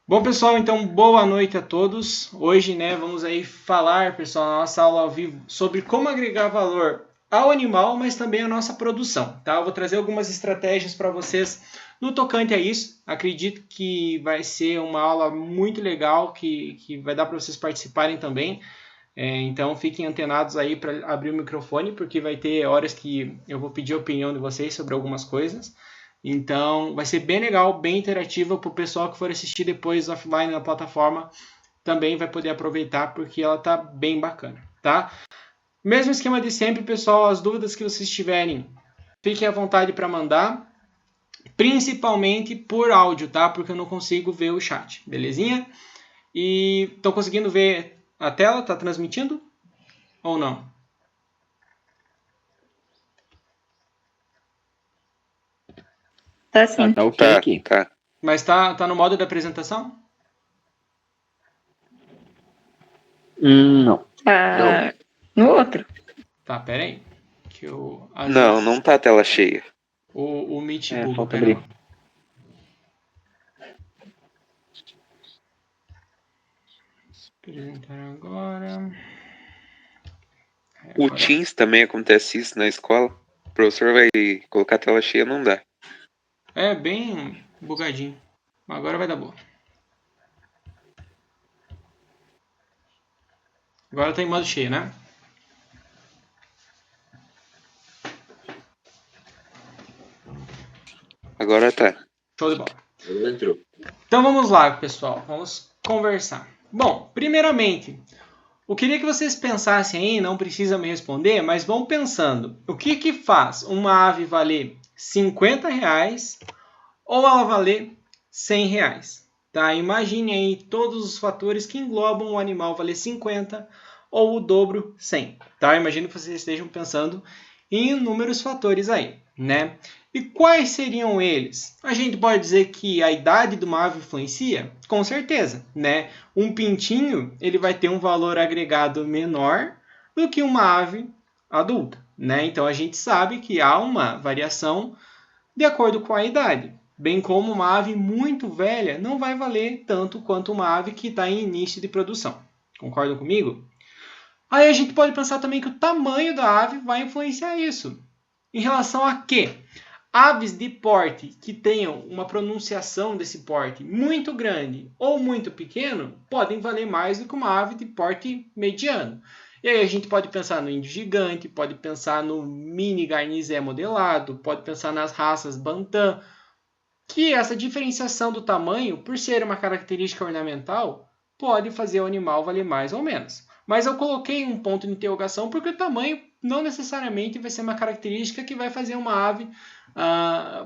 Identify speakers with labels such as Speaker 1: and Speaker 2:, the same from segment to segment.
Speaker 1: Bom, pessoal, então boa noite a todos. Hoje, vamos aí falar, pessoal, na nossa aula ao vivo sobre como agregar valor ao animal, mas também à nossa produção, tá? Eu vou trazer algumas estratégias para vocês no tocante a isso. Acredito que vai ser uma aula muito legal, que vai dar para vocês participarem também. Então, fiquem antenados aí para abrir o microfone, porque vai ter horas que eu vou pedir a opinião de vocês sobre algumas coisas. Então, vai ser bem legal, bem interativa para o pessoal que for assistir depois offline na plataforma. Também vai poder aproveitar, porque ela tá bem bacana, tá? Mesmo esquema de sempre, pessoal, as dúvidas que vocês tiverem, fiquem à vontade para mandar, principalmente por áudio, tá? Porque eu não consigo ver o chat, belezinha? E estão conseguindo ver a tela? Tá transmitindo ou não?
Speaker 2: Tá sim.
Speaker 3: Tá ok aqui.
Speaker 4: Tá.
Speaker 1: Mas tá no modo da apresentação?
Speaker 3: Não.
Speaker 2: Tá no outro.
Speaker 1: Tá, pera aí. Que eu,
Speaker 4: Não tá a tela cheia.
Speaker 1: O Meet buga,
Speaker 3: falta
Speaker 1: pera aí.
Speaker 3: abrir.
Speaker 1: Apresentar agora.
Speaker 4: O Teams também acontece isso na escola. O professor vai colocar a tela cheia, não dá.
Speaker 1: É bem bugadinho. Agora vai dar boa. Agora tá em modo cheio, né?
Speaker 4: Agora tá.
Speaker 1: Show de bola. Então vamos lá, pessoal. Vamos conversar. Bom, primeiramente, eu queria que vocês pensassem aí, não precisa me responder, mas vão pensando. O que faz uma ave valer R$50 ou ela valer R$100? Tá? Imagine aí todos os fatores que englobam o animal valer 50 ou o dobro 100. Tá? Imagino que vocês estejam pensando em inúmeros fatores aí, né? E quais seriam eles? A gente pode dizer que a idade de uma ave influencia? Com certeza, né? Um pintinho, ele vai ter um valor agregado menor do que uma ave adulta, né? Então a gente sabe que há uma variação de acordo com a idade. Bem como uma ave muito velha não vai valer tanto quanto uma ave que está em início de produção. Concordam comigo? Aí a gente pode pensar também que o tamanho da ave vai influenciar isso. Em relação a quê? Aves de porte que tenham uma pronunciação desse porte muito grande ou muito pequeno podem valer mais do que uma ave de porte mediano. E aí a gente pode pensar no índio gigante, pode pensar no mini garnizé modelado, pode pensar nas raças Bantam, que essa diferenciação do tamanho, por ser uma característica ornamental, pode fazer o animal valer mais ou menos. Mas eu coloquei um ponto de interrogação porque o tamanho não necessariamente vai ser uma característica que vai fazer uma ave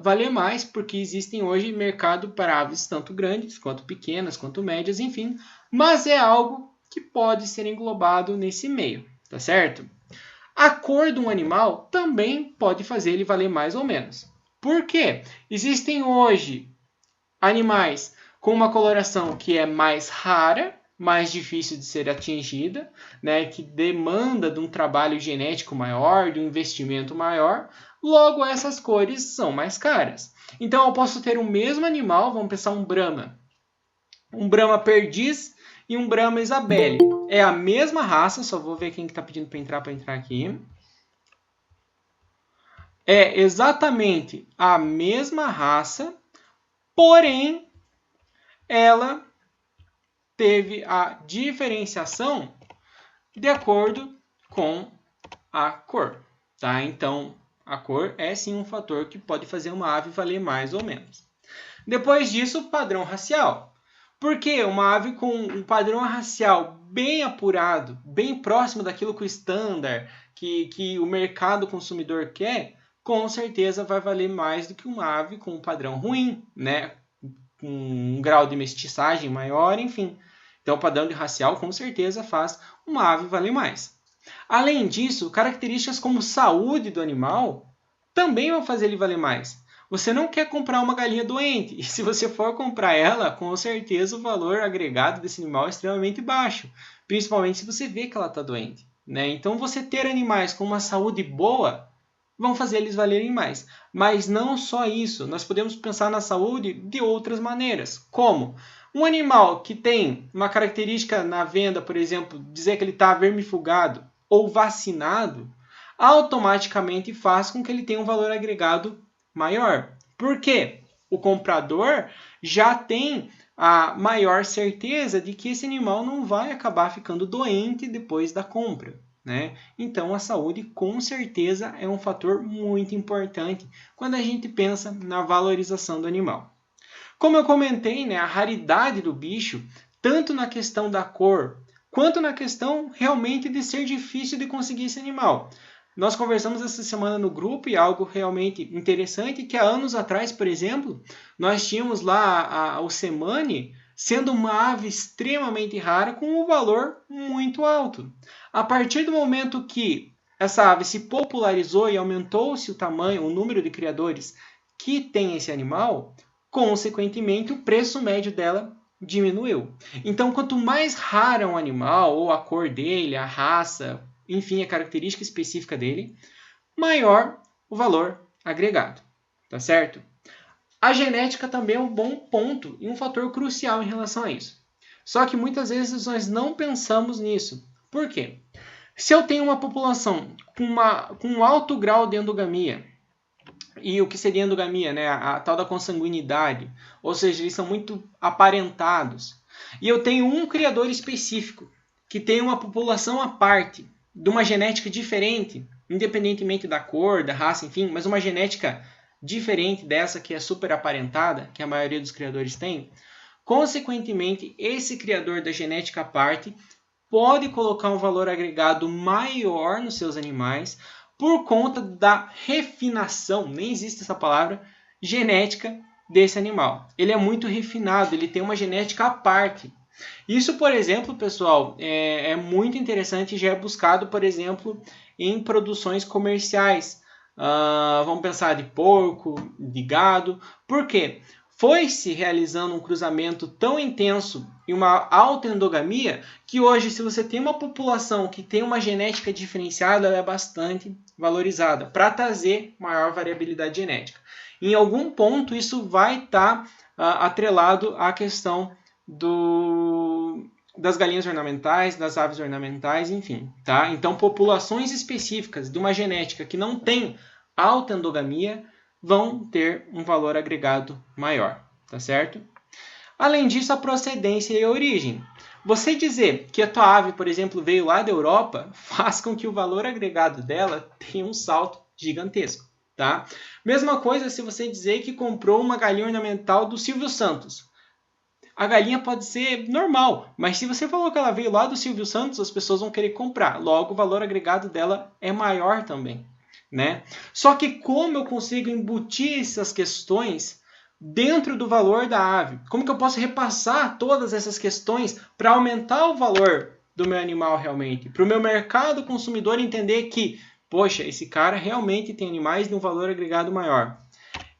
Speaker 1: valer mais, porque existem hoje mercado para aves tanto grandes, quanto pequenas, quanto médias, enfim. Mas é algo que pode ser englobado nesse meio, tá certo? A cor de um animal também pode fazer ele valer mais ou menos. Por quê? Existem hoje animais com uma coloração que é mais rara, mais difícil de ser atingida, né, que demanda de um trabalho genético maior, de um investimento maior, logo essas cores são mais caras. Então eu posso ter o mesmo animal, vamos pensar um Brahma perdiz e um Brahma Isabelle. É a mesma raça, só vou ver quem está pedindo para entrar aqui. É exatamente a mesma raça, porém ela teve a diferenciação de acordo com a cor, tá? Então, a cor é sim um fator que pode fazer uma ave valer mais ou menos. Depois disso, o padrão racial. Porque uma ave com um padrão racial bem apurado, bem próximo daquilo que o estándar, que o mercado consumidor quer, com certeza vai valer mais do que uma ave com um padrão ruim, né? Um grau de mestiçagem maior, enfim. Então, o padrão de racial, com certeza, faz uma ave valer mais. Além disso, características como saúde do animal também vão fazer ele valer mais. Você não quer comprar uma galinha doente, e se você for comprar ela, com certeza o valor agregado desse animal é extremamente baixo, principalmente se você vê que ela está doente, né? Então, você ter animais com uma saúde boa vão fazer eles valerem mais. Mas não só isso, nós podemos pensar na saúde de outras maneiras. Como? Um animal que tem uma característica na venda, por exemplo, dizer que ele está vermifugado ou vacinado, automaticamente faz com que ele tenha um valor agregado maior. Por quê? O comprador já tem a maior certeza de que esse animal não vai acabar ficando doente depois da compra, né? Então, a saúde, com certeza, é um fator muito importante quando a gente pensa na valorização do animal. Como eu comentei, né, a raridade do bicho, tanto na questão da cor, quanto na questão realmente de ser difícil de conseguir esse animal. Nós conversamos essa semana no grupo e algo realmente interessante, que há anos atrás, por exemplo, nós tínhamos lá o Semane sendo uma ave extremamente rara com um valor muito alto. A partir do momento que essa ave se popularizou e aumentou-se o tamanho, o número de criadores que tem esse animal, consequentemente o preço médio dela diminuiu. Então, quanto mais raro é um animal, ou a cor dele, a raça, enfim, a característica específica dele, maior o valor agregado, tá certo? A genética também é um bom ponto e um fator crucial em relação a isso. Só que muitas vezes nós não pensamos nisso. Por quê? Se eu tenho uma população com um alto grau de endogamia, e o que seria endogamia, né? A tal da consanguinidade, ou seja, eles são muito aparentados, e eu tenho um criador específico que tem uma população à parte, de uma genética diferente, independentemente da cor, da raça, enfim, mas uma genética diferente dessa que é super aparentada, que a maioria dos criadores tem, consequentemente, esse criador da genética à parte pode colocar um valor agregado maior nos seus animais por conta da refinação, nem existe essa palavra, genética desse animal. Ele é muito refinado, ele tem uma genética à parte. Isso, por exemplo, pessoal, é muito interessante e já é buscado, por exemplo, em produções comerciais. Vamos pensar de porco, de gado. Por quê? Foi-se realizando um cruzamento tão intenso e uma alta endogamia que hoje, se você tem uma população que tem uma genética diferenciada, ela é bastante valorizada para trazer maior variabilidade genética. Em algum ponto, isso vai estar atrelado à questão das galinhas ornamentais, das aves ornamentais, enfim. Tá? Então, populações específicas de uma genética que não tem alta endogamia vão ter um valor agregado maior, tá certo? Além disso, a procedência e a origem. Você dizer que a tua ave, por exemplo, veio lá da Europa, faz com que o valor agregado dela tenha um salto gigantesco, tá? Mesma coisa se você dizer que comprou uma galinha ornamental do Silvio Santos. A galinha pode ser normal, mas se você falou que ela veio lá do Silvio Santos, as pessoas vão querer comprar. Logo, o valor agregado dela é maior também, né? Só que como eu consigo embutir essas questões dentro do valor da ave? Como que eu posso repassar todas essas questões para aumentar o valor do meu animal realmente? Para o meu mercado consumidor entender que, poxa, esse cara realmente tem animais de um valor agregado maior.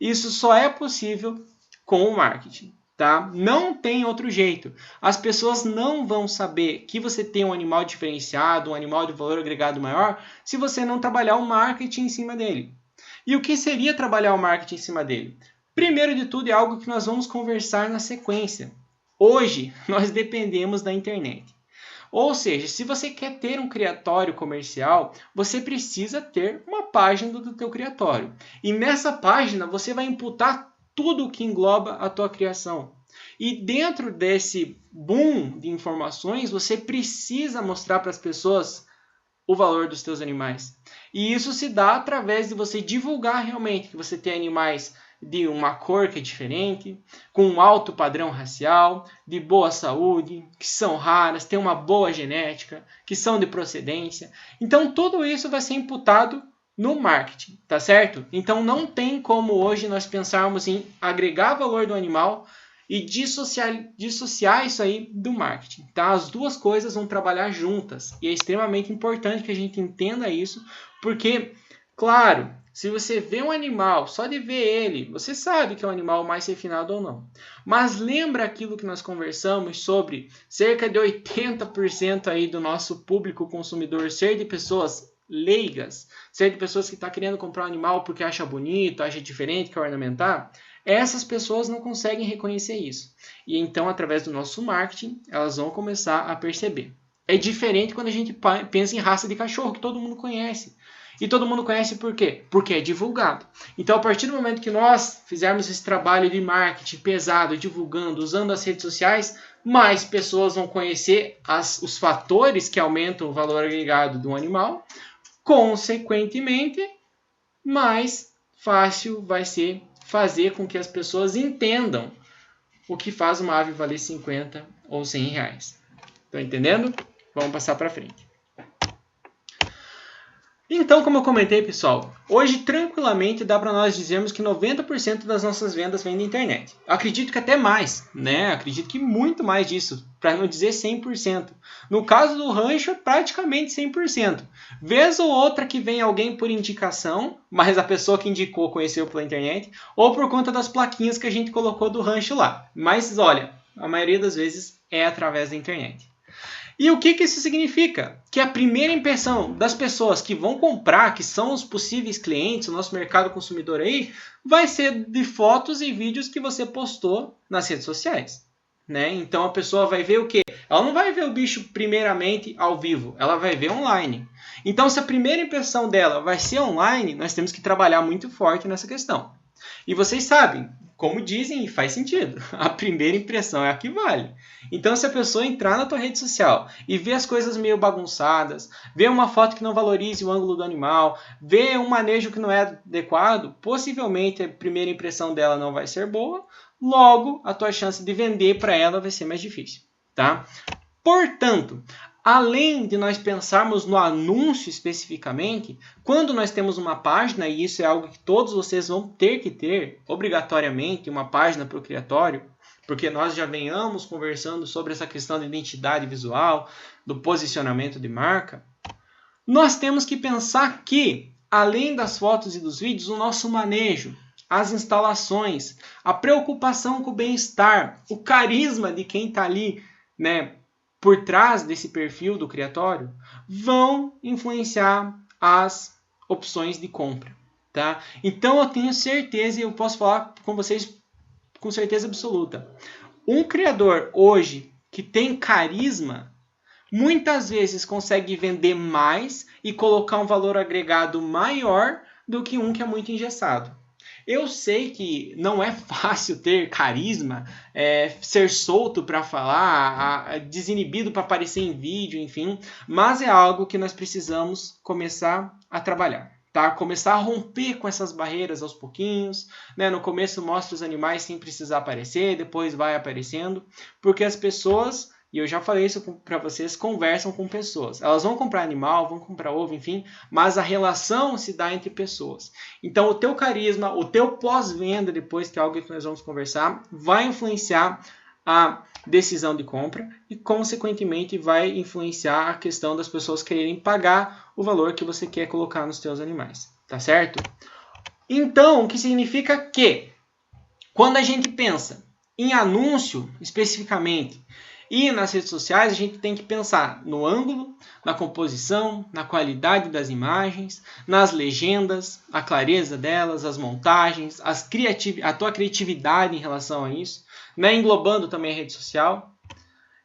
Speaker 1: Isso só é possível com o marketing. Tá? Não tem outro jeito. As pessoas não vão saber que você tem um animal diferenciado, um animal de valor agregado maior, se você não trabalhar o marketing em cima dele. E o que seria trabalhar o marketing em cima dele? Primeiro de tudo, é algo que nós vamos conversar na sequência. Hoje, nós dependemos da internet. Ou seja, se você quer ter um criatório comercial, você precisa ter uma página do teu criatório. E nessa página, você vai imputar tudo o que engloba a tua criação. E dentro desse boom de informações, você precisa mostrar para as pessoas o valor dos teus animais. E isso se dá através de você divulgar realmente que você tem animais de uma cor que é diferente, com um alto padrão racial, de boa saúde, que são raras, têm uma boa genética, que são de procedência. Então tudo isso vai ser imputado no marketing, tá certo? Então não tem como hoje nós pensarmos em agregar valor do animal e dissociar isso aí do marketing, tá? As duas coisas vão trabalhar juntas e é extremamente importante que a gente entenda isso, porque, claro, se você vê um animal, só de ver ele, você sabe que é um animal mais refinado ou não. Mas lembra aquilo que nós conversamos sobre cerca de 80% aí do nosso público consumidor ser de pessoas leigas, ser de pessoas que estão querendo comprar um animal porque acha bonito, acha diferente, quer ornamentar? Essas pessoas não conseguem reconhecer isso. E então, através do nosso marketing, elas vão começar a perceber. É diferente quando a gente pensa em raça de cachorro, que todo mundo conhece. E todo mundo conhece por quê? Porque é divulgado. Então, a partir do momento que nós fizermos esse trabalho de marketing pesado, divulgando, usando as redes sociais, mais pessoas vão conhecer os fatores que aumentam o valor agregado de um animal. Consequentemente, mais fácil vai ser fazer com que as pessoas entendam o que faz uma ave valer 50 ou 100 reais. Estão entendendo? Vamos passar para frente. Então, como eu comentei, pessoal, hoje tranquilamente dá para nós dizermos que 90% das nossas vendas vêm da internet. Eu acredito que até mais, né? Acredito que muito mais disso, para não dizer 100%. No caso do rancho, é praticamente 100%. Vez ou outra que vem alguém por indicação, mas a pessoa que indicou conheceu pela internet, ou por conta das plaquinhas que a gente colocou do rancho lá. Mas, olha, a maioria das vezes é através da internet. E o que isso significa? Que a primeira impressão das pessoas que vão comprar, que são os possíveis clientes, o nosso mercado consumidor aí, vai ser de fotos e vídeos que você postou nas redes sociais. Né? Então a pessoa vai ver o quê? Ela não vai ver o bicho primeiramente ao vivo, ela vai ver online. Então se a primeira impressão dela vai ser online, nós temos que trabalhar muito forte nessa questão. E vocês sabem, como dizem, e faz sentido, a primeira impressão é a que vale. Então, se a pessoa entrar na tua rede social e ver as coisas meio bagunçadas, ver uma foto que não valorize o ângulo do animal, ver um manejo que não é adequado, possivelmente a primeira impressão dela não vai ser boa, logo a tua chance de vender para ela vai ser mais difícil. Tá? Portanto, além de nós pensarmos no anúncio especificamente, quando nós temos uma página, e isso é algo que todos vocês vão ter que ter, obrigatoriamente, uma página para o criatório, porque nós já venhamos conversando sobre essa questão da identidade visual, do posicionamento de marca, nós temos que pensar que, além das fotos e dos vídeos, o nosso manejo, as instalações, a preocupação com o bem-estar, o carisma de quem está ali, né, por trás desse perfil do criatório, vão influenciar as opções de compra. Tá? Então eu tenho certeza, e eu posso falar com vocês com certeza absoluta. Um criador hoje que tem carisma, muitas vezes consegue vender mais e colocar um valor agregado maior do que um que é muito engessado. Eu sei que não é fácil ter carisma, ser solto para falar, desinibido para aparecer em vídeo, enfim, mas é algo que nós precisamos começar a trabalhar. Tá? Começar a romper com essas barreiras aos pouquinhos, né? No começo mostra os animais sem precisar aparecer, depois vai aparecendo, porque as pessoas, e eu já falei isso para vocês, conversam com pessoas. Elas vão comprar animal, vão comprar ovo, enfim, mas a relação se dá entre pessoas. Então o teu carisma, o teu pós-venda, depois que é algo que nós vamos conversar, vai influenciar a decisão de compra e, consequentemente, vai influenciar a questão das pessoas quererem pagar o valor que você quer colocar nos seus animais, tá certo? Então, o que significa que, quando a gente pensa em anúncio, especificamente, e nas redes sociais, a gente tem que pensar no ângulo, na composição, na qualidade das imagens, nas legendas, a clareza delas, as montagens, a tua criatividade em relação a isso, né? Englobando também a rede social.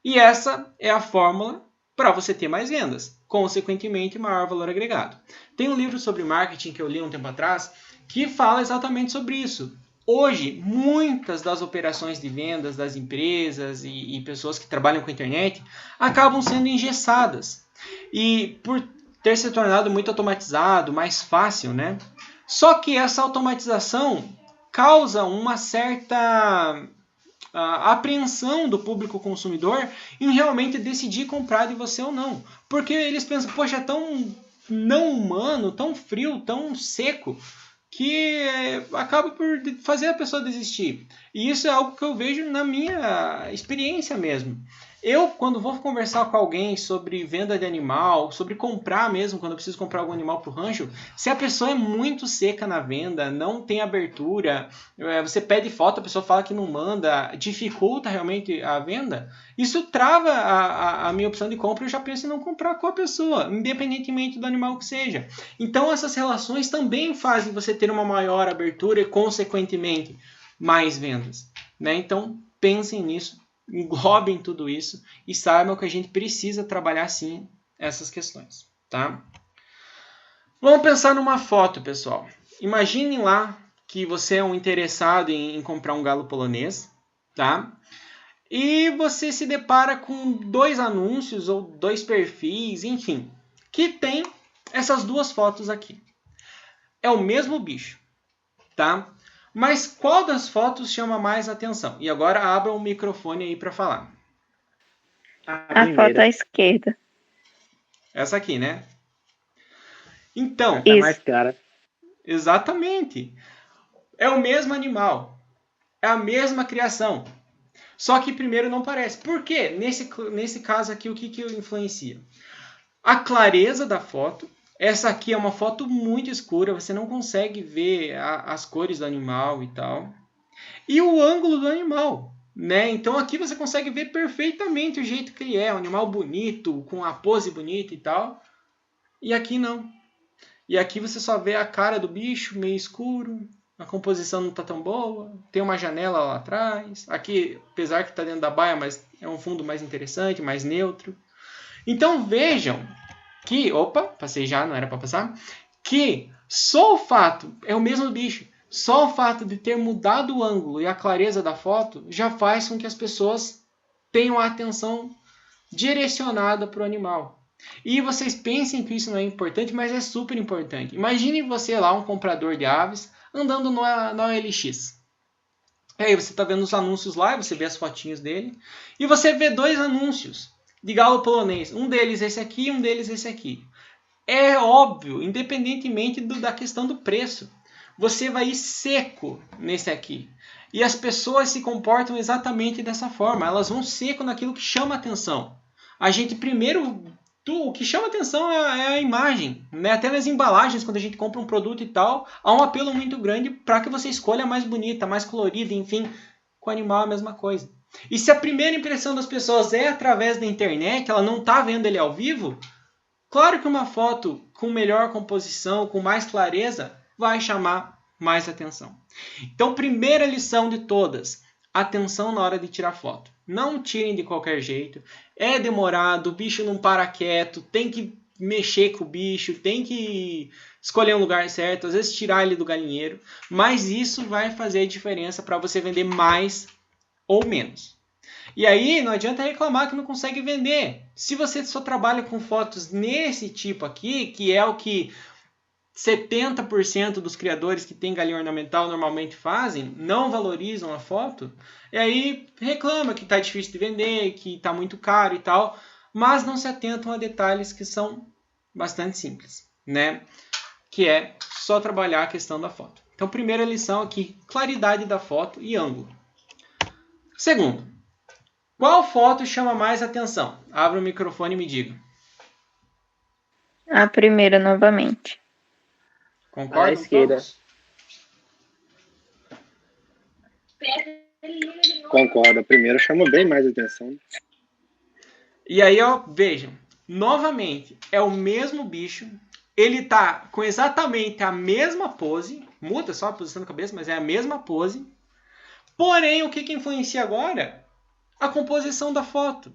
Speaker 1: E essa é a fórmula para você ter mais vendas, consequentemente maior valor agregado. Tem um livro sobre marketing que eu li um tempo atrás que fala exatamente sobre isso. Hoje, muitas das operações de vendas das empresas e pessoas que trabalham com a internet acabam sendo engessadas. E por ter se tornado muito automatizado, mais fácil, né? Só que essa automatização causa uma certa apreensão do público consumidor em realmente decidir comprar de você ou não. Porque eles pensam, poxa, é tão não humano, tão frio, tão seco, que acaba por fazer a pessoa desistir. E isso é algo que eu vejo na minha experiência mesmo. Eu, quando vou conversar com alguém sobre venda de animal, sobre comprar mesmo, quando eu preciso comprar algum animal para o rancho, se a pessoa é muito seca na venda, não tem abertura, você pede foto, a pessoa fala que não manda, dificulta realmente a venda, isso trava a minha opção de compra e eu já penso em não comprar com a pessoa, independentemente do animal que seja. Então essas relações também fazem você ter uma maior abertura e, consequentemente, mais vendas, né? Então, pensem nisso, englobem tudo isso e saibam que a gente precisa trabalhar, sim, essas questões, tá? Vamos pensar numa foto, pessoal. Imaginem lá que você é um interessado em comprar um galo polonês, tá? E você se depara com 2 anúncios ou 2 perfis, enfim, que tem essas 2 fotos aqui. É o mesmo bicho, tá? Mas qual das fotos chama mais atenção? E agora abra o microfone aí para falar.
Speaker 2: A foto à esquerda.
Speaker 1: Essa aqui, né? Então,
Speaker 3: é mais clara.
Speaker 1: Exatamente. É o mesmo animal. É a mesma criação. Só que primeiro não parece. Por quê? Nesse caso aqui, o que influencia? A clareza da foto. Essa aqui é uma foto muito escura. Você não consegue ver as cores do animal e tal. E o ângulo do animal, né? Então aqui você consegue ver perfeitamente o jeito que ele é. Um animal bonito, com a pose bonita e tal. E aqui não. E aqui você só vê a cara do bicho meio escuro. A composição não está tão boa. Tem uma janela lá atrás. Aqui, apesar que está dentro da baia, mas é um fundo mais interessante, mais neutro. Então vejam que... Opa, passei já, não era para passar. Que só o fato... É o mesmo bicho. Só o fato de ter mudado o ângulo e a clareza da foto já faz com que as pessoas tenham a atenção direcionada para o animal. E vocês pensem que isso não é importante, mas é super importante. Imagine você lá, um comprador de aves, andando na OLX. E aí você está vendo os anúncios lá, você vê as fotinhas dele, e você vê 2 anúncios de galo polonês. Um deles esse aqui e um deles esse aqui. É óbvio, independentemente da questão do preço. Você vai ir seco nesse aqui. E as pessoas se comportam exatamente dessa forma. Elas vão seco naquilo que chama atenção. A gente primeiro... O que chama atenção é a imagem, né? Até nas embalagens, quando a gente compra um produto e tal, há um apelo muito grande para que você escolha a mais bonita, a mais colorida, enfim. Com o animal é a mesma coisa. E se a primeira impressão das pessoas é através da internet, ela não está vendo ele ao vivo, claro que uma foto com melhor composição, com mais clareza, vai chamar mais atenção. Então, primeira lição de todas, atenção na hora de tirar foto. Não tirem de qualquer jeito. É demorado, o bicho não para quieto, tem que mexer com o bicho, tem que escolher um lugar certo, às vezes tirar ele do galinheiro. Mas isso vai fazer diferença para você vender mais ou menos. E aí não adianta reclamar que não consegue vender. Se você só trabalha com fotos nesse tipo aqui, que é o que 70% dos criadores que têm galinha ornamental normalmente fazem, não valorizam a foto, e aí reclama que está difícil de vender, que está muito caro e tal, mas não se atentam a detalhes que são bastante simples, né? Que é só trabalhar a questão da foto. Então, primeira lição aqui, claridade da foto e ângulo. Segundo, qual foto chama mais atenção? Abra o microfone e me diga.
Speaker 2: A primeira novamente.
Speaker 1: Concorda?
Speaker 3: À esquerda. Concordo. A primeira chama bem mais atenção.
Speaker 1: E aí, ó, vejam. Novamente, é o mesmo bicho. Ele tá com exatamente a mesma pose. Muda só a posição da cabeça, mas é a mesma pose. Porém, o que influencia agora? A composição da foto.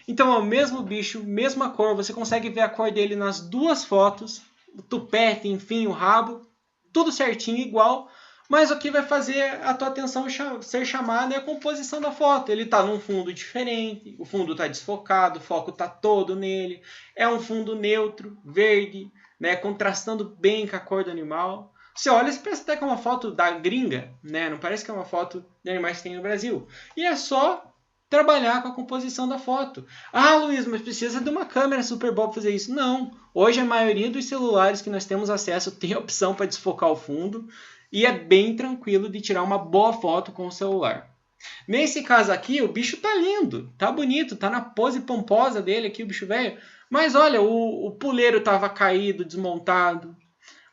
Speaker 1: Então, é o mesmo bicho, mesma cor. Você consegue ver a cor dele nas 2 fotos. O tupete, enfim, o rabo. Tudo certinho, igual. Mas o que vai fazer a tua atenção ser chamada é a composição da foto. Ele está num fundo diferente, o fundo está desfocado, o foco está todo nele. É um fundo neutro, verde, né, contrastando bem com a cor do animal. Você olha e pensa até que é uma foto da gringa, né? Não parece que é uma foto de animais que tem no Brasil. E é só trabalhar com a composição da foto. Ah, Luiz, mas precisa de uma câmera super boa para fazer isso. Não. Hoje a maioria dos celulares que nós temos acesso tem a opção para desfocar o fundo e é bem tranquilo de tirar uma boa foto com o celular. Nesse caso aqui, o bicho tá lindo, tá bonito, tá na pose pomposa dele aqui, o bicho velho. Mas olha, o puleiro tava caído, desmontado.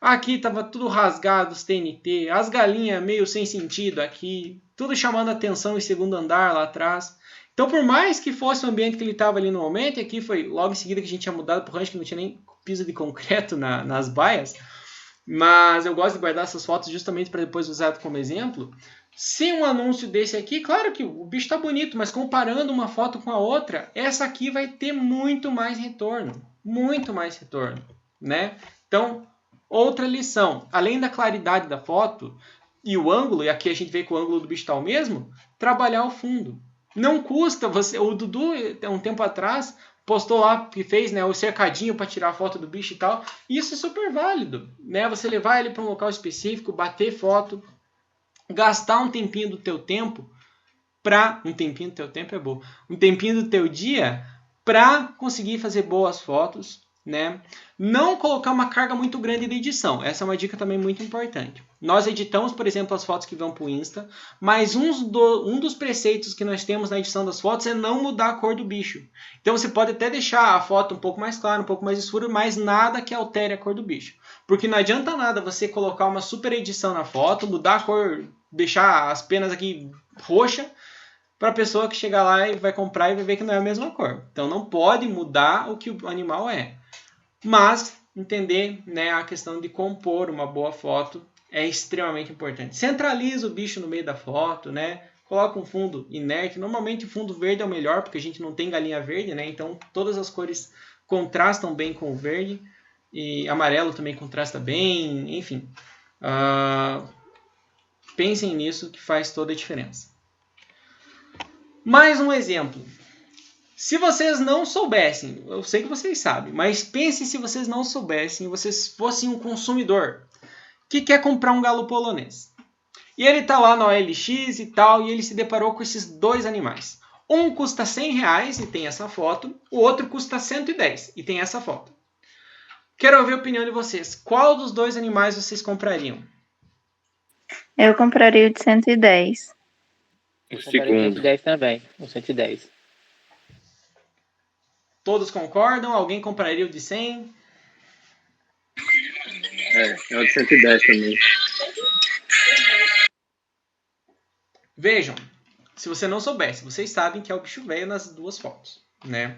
Speaker 1: Aqui tava tudo rasgado, os TNT, as galinhas meio sem sentido aqui, tudo chamando atenção em segundo andar lá atrás. Então, por mais que fosse o ambiente que ele estava ali no momento, e aqui foi logo em seguida que a gente tinha mudado para o rancho, que não tinha nem piso de concreto nas baias, mas eu gosto de guardar essas fotos justamente para depois usar como exemplo. Se um anúncio desse aqui, claro que o bicho está bonito, mas comparando uma foto com a outra, essa aqui vai ter muito mais retorno. Muito mais retorno, né? Então, outra lição. Além da claridade da foto e o ângulo, e aqui a gente vê que o ângulo do bicho está o mesmo, trabalhar o fundo. Não custa você... O Dudu, um tempo atrás, postou lá que fez, né, o cercadinho para tirar a foto do bicho e tal. Isso é super válido, né? Você levar ele para um local específico, bater foto, gastar um tempinho do teu tempo um tempinho do teu tempo é bom. Um tempinho do teu dia para conseguir fazer boas fotos, né? Não colocar uma carga muito grande de edição. Essa é uma dica também muito importante. Nós editamos, por exemplo, as fotos que vão para o Insta, mas um dos preceitos que nós temos na edição das fotos é não mudar a cor do bicho. Então você pode até deixar a foto um pouco mais clara, um pouco mais escura, mas nada que altere a cor do bicho. Porque não adianta nada você colocar uma super edição na foto, mudar a cor, deixar as penas aqui roxa, para a pessoa que chegar lá e vai comprar e vai ver que não é a mesma cor. Então não pode mudar o que o animal é. Mas entender, né, a questão de compor uma boa foto é extremamente importante. Centraliza o bicho no meio da foto, né? Coloca um fundo inerte. Normalmente o fundo verde é o melhor, porque a gente não tem galinha verde, né? Então todas as cores contrastam bem com o verde. E amarelo também contrasta bem, enfim. Pensem nisso que faz toda a diferença. Mais um exemplo. Se vocês não soubessem, eu sei que vocês sabem, mas pense se vocês não soubessem, vocês fossem um consumidor que quer comprar um galo polonês. E ele está lá na OLX e tal, e ele se deparou com esses dois animais. Um custa R$100 e tem essa foto, o outro custa 110 e tem essa foto. Quero ouvir a opinião de vocês. Qual dos dois animais vocês comprariam?
Speaker 2: Eu compraria o de 110.
Speaker 4: O
Speaker 5: Compraria o
Speaker 4: segundo.
Speaker 5: 110 também, o 110.
Speaker 1: Todos concordam? Alguém compraria o de 100?
Speaker 3: É o de 110 também.
Speaker 1: Vejam, se você não soubesse, vocês sabem que é o bicho velho nas duas fotos, né?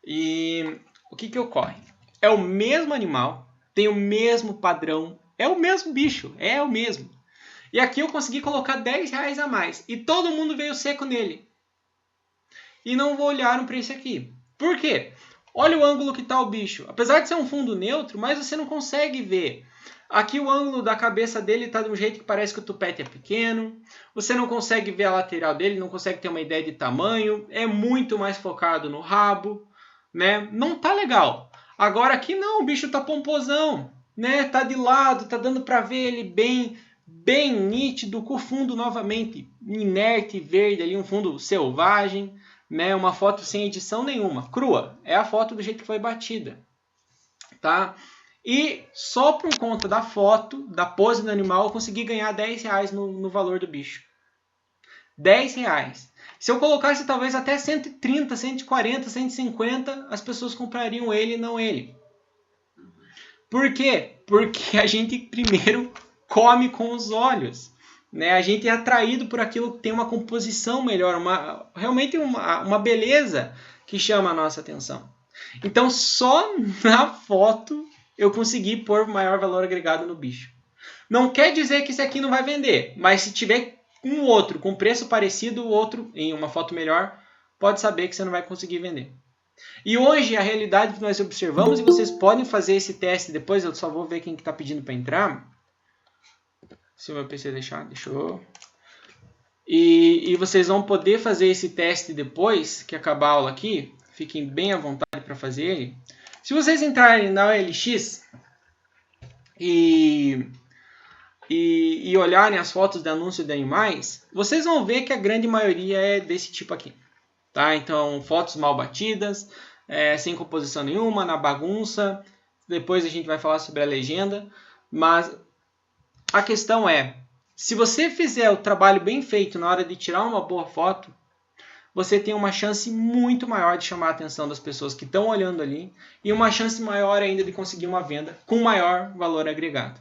Speaker 1: E o que ocorre? É o mesmo animal, tem o mesmo padrão, é o mesmo bicho, é o mesmo. E aqui eu consegui colocar R$10 a mais. E todo mundo veio seco nele. E não olharam para esse aqui. Por quê? Olha o ângulo que está o bicho. Apesar de ser um fundo neutro, mas você não consegue ver. Aqui o ângulo da cabeça dele está de um jeito que parece que o tupete é pequeno. Você não consegue ver a lateral dele, não consegue ter uma ideia de tamanho. É muito mais focado no rabo, né? Não tá legal. Agora aqui não, o bicho tá pomposão, né? Tá de lado, tá dando para ver ele bem nítido, com o fundo novamente inerte, verde ali, um fundo selvagem, né? Uma foto sem edição nenhuma, crua. É a foto do jeito que foi batida, tá? E só por conta da foto, da pose do animal, eu consegui ganhar R$10 no valor do bicho. R$10. Se eu colocasse talvez até 130, 140, 150, as pessoas comprariam ele e não ele. Por quê? Porque a gente primeiro come com os olhos, né? A gente é atraído por aquilo que tem uma composição melhor, realmente uma beleza que chama a nossa atenção. Então só na foto eu consegui pôr maior valor agregado no bicho. Não quer dizer que esse aqui não vai vender, mas se tiver um outro com preço parecido, o outro em uma foto melhor, pode saber que você não vai conseguir vender. E hoje a realidade que nós observamos, e vocês podem fazer esse teste depois, eu só vou ver quem está pedindo para entrar. Se o meu PC deixou. E vocês vão poder fazer esse teste depois que acabar a aula aqui. Fiquem bem à vontade para fazer ele. Se vocês entrarem na OLX e olharem as fotos de anúncio de animais, vocês vão ver que a grande maioria é desse tipo aqui. Tá? Então, fotos mal batidas, sem composição nenhuma, na bagunça. Depois a gente vai falar sobre a legenda. Mas a questão é, se você fizer o trabalho bem feito na hora de tirar uma boa foto, você tem uma chance muito maior de chamar a atenção das pessoas que estão olhando ali e uma chance maior ainda de conseguir uma venda com maior valor agregado.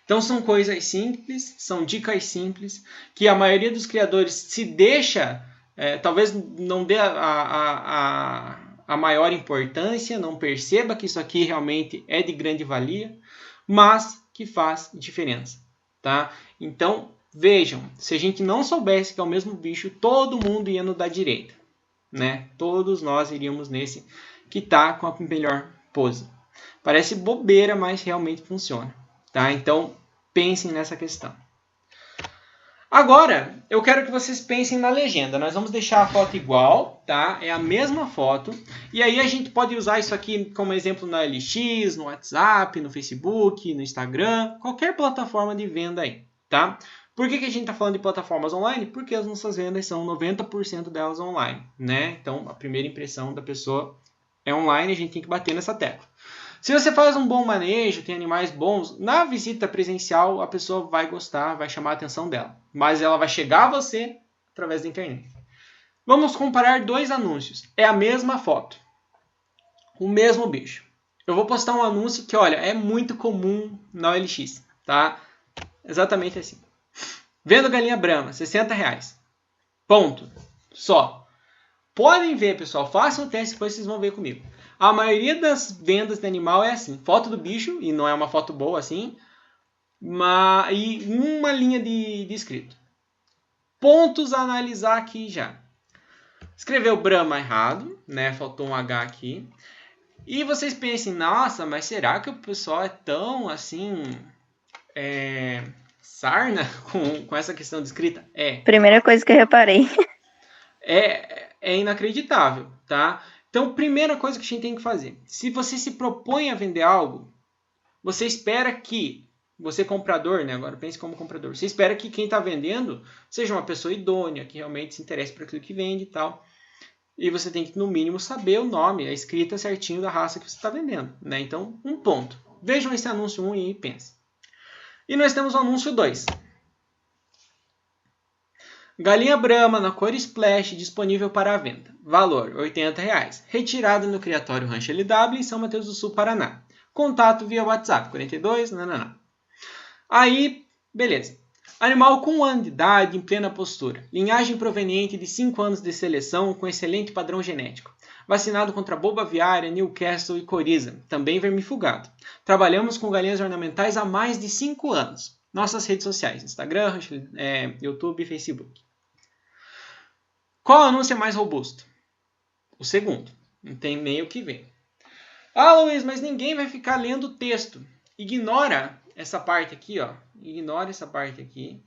Speaker 1: Então são coisas simples, são dicas simples, que a maioria dos criadores se deixa, talvez não dê a maior importância, não perceba que isso aqui realmente é de grande valia, mas que faz diferença. Tá? Então Vejam, se a gente não soubesse que é o mesmo bicho, todo mundo ia no da direita, né? Todos nós iríamos nesse que está com a melhor pose. Parece bobeira, mas realmente funciona, tá? Então, pensem nessa questão. Agora, eu quero que vocês pensem na legenda. Nós vamos deixar a foto igual, tá? É a mesma foto. E aí a gente pode usar isso aqui como exemplo na LX, no WhatsApp, no Facebook, no Instagram, qualquer plataforma de venda aí, tá? Por que a gente está falando de plataformas online? Porque as nossas vendas são 90% delas online, né? Então, a primeira impressão da pessoa é online, a gente tem que bater nessa tecla. Se você faz um bom manejo, tem animais bons, na visita presencial a pessoa vai gostar, vai chamar a atenção dela. Mas ela vai chegar a você através da internet. Vamos comparar dois anúncios. É a mesma foto. O mesmo bicho. Eu vou postar um anúncio que, olha, é muito comum na OLX, tá? Exatamente assim. Vendo galinha brama, R$60. Ponto. Só. Podem ver, pessoal. Façam o teste, depois vocês vão ver comigo. A maioria das vendas de animal é assim. Foto do bicho, e não é uma foto boa assim. E uma linha de escrito. Pontos a analisar aqui já. Escreveu Brahma errado, né? Faltou um H aqui. E vocês pensem, nossa, mas será que o pessoal é tão assim... sarna com essa questão de escrita? É.
Speaker 2: Primeira coisa que eu reparei.
Speaker 1: É inacreditável, tá? Então, primeira coisa que a gente tem que fazer. Se você se propõe a vender algo, você espera que, você comprador, né? Agora pense como comprador. Você espera que quem está vendendo seja uma pessoa idônea, que realmente se interesse por aquilo que vende e tal. E você tem que, no mínimo, saber o nome, a escrita certinho da raça que você está vendendo, né? Então, um ponto. Vejam esse anúncio 1 e pensem. E nós temos o anúncio 2. Galinha Brahma na cor Splash disponível para a venda. Valor R$80. Retirada no criatório Rancho LW em São Mateus do Sul, Paraná. Contato via WhatsApp 42. Aí, beleza. Animal com 1 ano de idade, em plena postura. Linhagem proveniente de 5 anos de seleção com excelente padrão genético. Vacinado contra boba aviária, Newcastle e coriza. Também vermifugado. Trabalhamos com galinhas ornamentais há mais de 5 anos. Nossas redes sociais, Instagram, YouTube e Facebook. Qual anúncio é mais robusto? O segundo. Não tem meio que ver. Ah, Luiz, mas ninguém vai ficar lendo o texto. Ignora essa parte aqui, ó. Ignora essa parte aqui.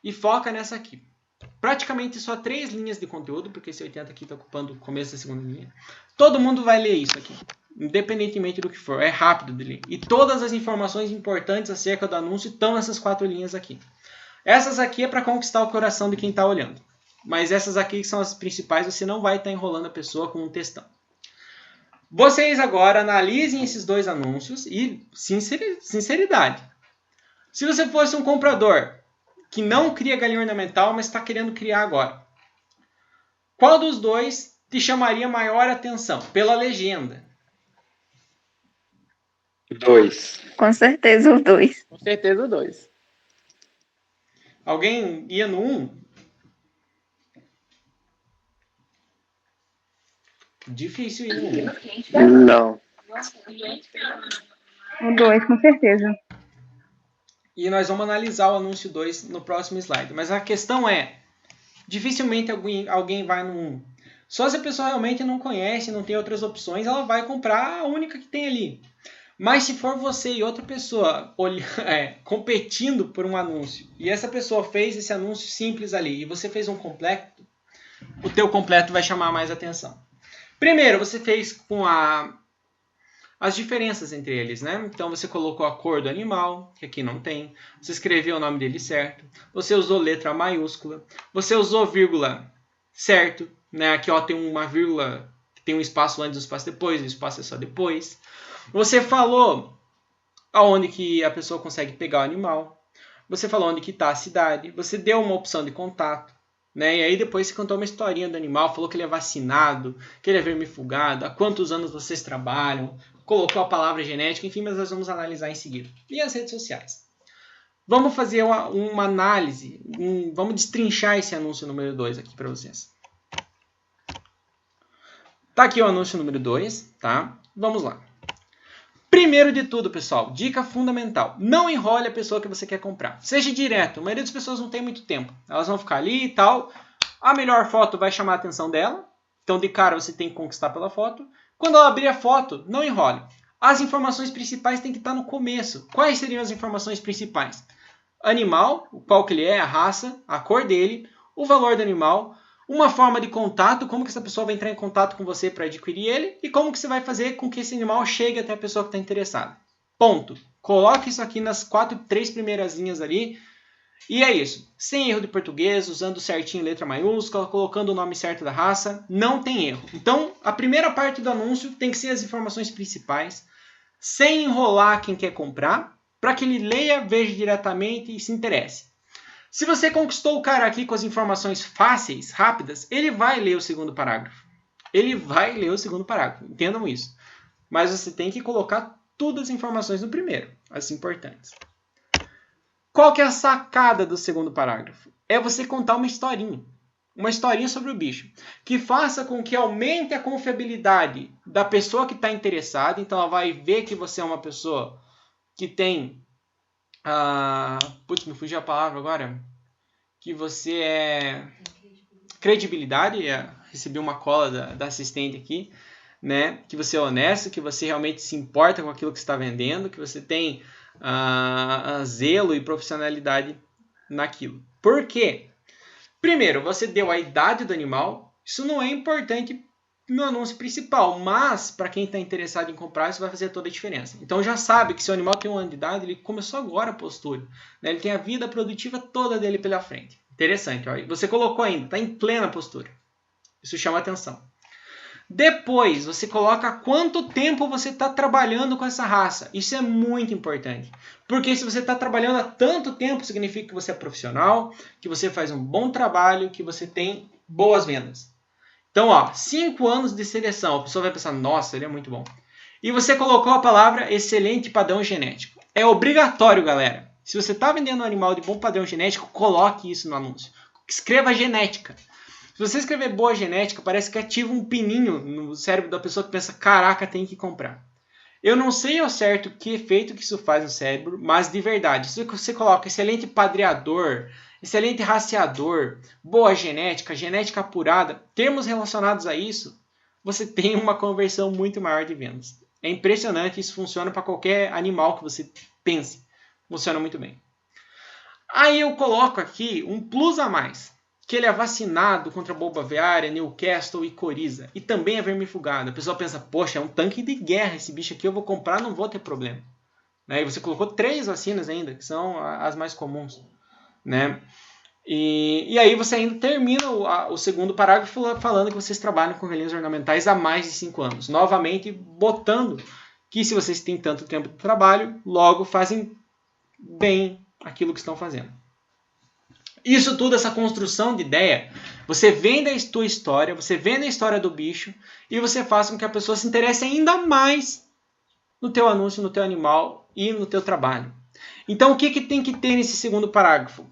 Speaker 1: E foca nessa aqui. Praticamente só 3 linhas de conteúdo, porque esse 80 aqui está ocupando o começo da segunda linha. Todo mundo vai ler isso aqui. Independentemente do que for. É rápido de ler. E todas as informações importantes acerca do anúncio estão nessas 4 linhas aqui. Essas aqui é para conquistar o coração de quem está olhando. Mas essas aqui que são as principais, você não vai estar enrolando a pessoa com um textão. Vocês agora analisem esses 2 anúncios e sinceridade. Se você fosse um comprador que não cria galinha ornamental, mas está querendo criar agora, qual dos 2 te chamaria maior atenção? Pela legenda.
Speaker 4: 2.
Speaker 2: Com certeza os 2.
Speaker 5: Com certeza o 2.
Speaker 1: Alguém ia no 1? Difícil ir no 1.
Speaker 3: Não.
Speaker 6: O 2, com certeza.
Speaker 1: E nós vamos analisar o anúncio 2 no próximo slide. Mas a questão é, dificilmente alguém vai no 1. Só se a pessoa realmente não conhece, não tem outras opções, ela vai comprar a única que tem ali. Mas se for você e outra pessoa competindo por um anúncio, e essa pessoa fez esse anúncio simples ali, e você fez um completo, o teu completo vai chamar mais atenção. Primeiro, você fez com as diferenças entre eles, né? Então, você colocou a cor do animal, que aqui não tem. Você escreveu o nome dele certo. Você usou letra maiúscula. Você usou vírgula certo, né? Aqui ó, tem uma vírgula que tem um espaço antes e um espaço depois. O espaço é só depois. Você falou aonde que a pessoa consegue pegar o animal. Você falou onde que está a cidade. Você deu uma opção de contato. Né? E aí depois você contou uma historinha do animal, falou que ele é vacinado, que ele é vermifugado, há quantos anos vocês trabalham, colocou a palavra genética, enfim, mas nós vamos analisar em seguida. E as redes sociais. Vamos fazer uma análise, vamos destrinchar esse anúncio número 2 aqui para vocês. Tá aqui o anúncio número 2, tá? Vamos lá. Primeiro de tudo, pessoal, dica fundamental. Não enrole a pessoa que você quer comprar. Seja direto. A maioria das pessoas não tem muito tempo. Elas vão ficar ali e tal. A melhor foto vai chamar a atenção dela. Então, de cara, você tem que conquistar pela foto. Quando ela abrir a foto, não enrole. As informações principais têm que estar no começo. Quais seriam as informações principais? Animal, qual que ele é, a raça, a cor dele, o valor do animal, uma forma de contato, como que essa pessoa vai entrar em contato com você para adquirir ele e como que você vai fazer com que esse animal chegue até a pessoa que está interessada. Ponto. Coloque isso aqui nas 3 primeiras linhas ali. E é isso. Sem erro de português, usando certinho letra maiúscula, colocando o nome certo da raça, não tem erro. Então, a primeira parte do anúncio tem que ser as informações principais, sem enrolar quem quer comprar, para que ele leia, veja diretamente e se interesse. Se você conquistou o cara aqui com as informações fáceis, rápidas, ele vai ler o segundo parágrafo. Ele vai ler o segundo parágrafo. Entendam isso. Mas você tem que colocar todas as informações no primeiro, as importantes. Qual que é a sacada do segundo parágrafo? É você contar uma historinha. Uma historinha sobre o bicho. Que faça com que aumente a confiabilidade da pessoa que está interessada. Então ela vai ver que você é uma pessoa que tem... me fugiu a palavra agora. Que você é... credibilidade. Recebi uma cola da assistente aqui. Né? Que você é honesto, que você realmente se importa com aquilo que você está vendendo, que você tem zelo e profissionalidade naquilo. Por quê? Primeiro, você deu a idade do animal. Isso não é importante no anúncio principal, mas para quem está interessado em comprar, isso vai fazer toda a diferença. Então já sabe que se o animal tem 1 ano de idade, ele começou agora a postura. Né? Ele tem a vida produtiva toda dele pela frente. Interessante. Ó. Você colocou ainda, está em plena postura. Isso chama atenção. Depois, você coloca quanto tempo você está trabalhando com essa raça. Isso é muito importante. Porque se você está trabalhando há tanto tempo, significa que você é profissional, que você faz um bom trabalho, que você tem boas vendas. Então, 5 anos de seleção. A pessoa vai pensar, nossa, ele é muito bom. E você colocou a palavra excelente padrão genético. É obrigatório, galera. Se você está vendendo um animal de bom padrão genético, coloque isso no anúncio. Escreva genética. Se você escrever boa genética, parece que ativa um pininho no cérebro da pessoa que pensa, caraca, tem que comprar. Eu não sei ao certo que efeito que isso faz no cérebro, mas de verdade, se você coloca excelente padreador, excelente raciador, boa genética, genética apurada, termos relacionados a isso, você tem uma conversão muito maior de vendas. É impressionante, isso funciona para qualquer animal que você pense. Funciona muito bem. Aí eu coloco aqui um plus a mais. Que ele é vacinado contra boba aviária, Newcastle e coriza. E também é vermifugado. A pessoa pensa, poxa, é um tanque de guerra esse bicho aqui, eu vou comprar, não vou ter problema. Né? E você colocou 3 vacinas ainda, que são as mais comuns. Né? E aí você ainda termina o segundo parágrafo falando que vocês trabalham com galinhas ornamentais há mais de 5 anos. Novamente, botando que se vocês têm tanto tempo de trabalho, logo fazem bem aquilo que estão fazendo. Isso tudo, essa construção de ideia, você vende a tua história, você vende a história do bicho e você faz com que a pessoa se interesse ainda mais no teu anúncio, no teu animal e no teu trabalho. Então, o que tem que ter nesse segundo parágrafo?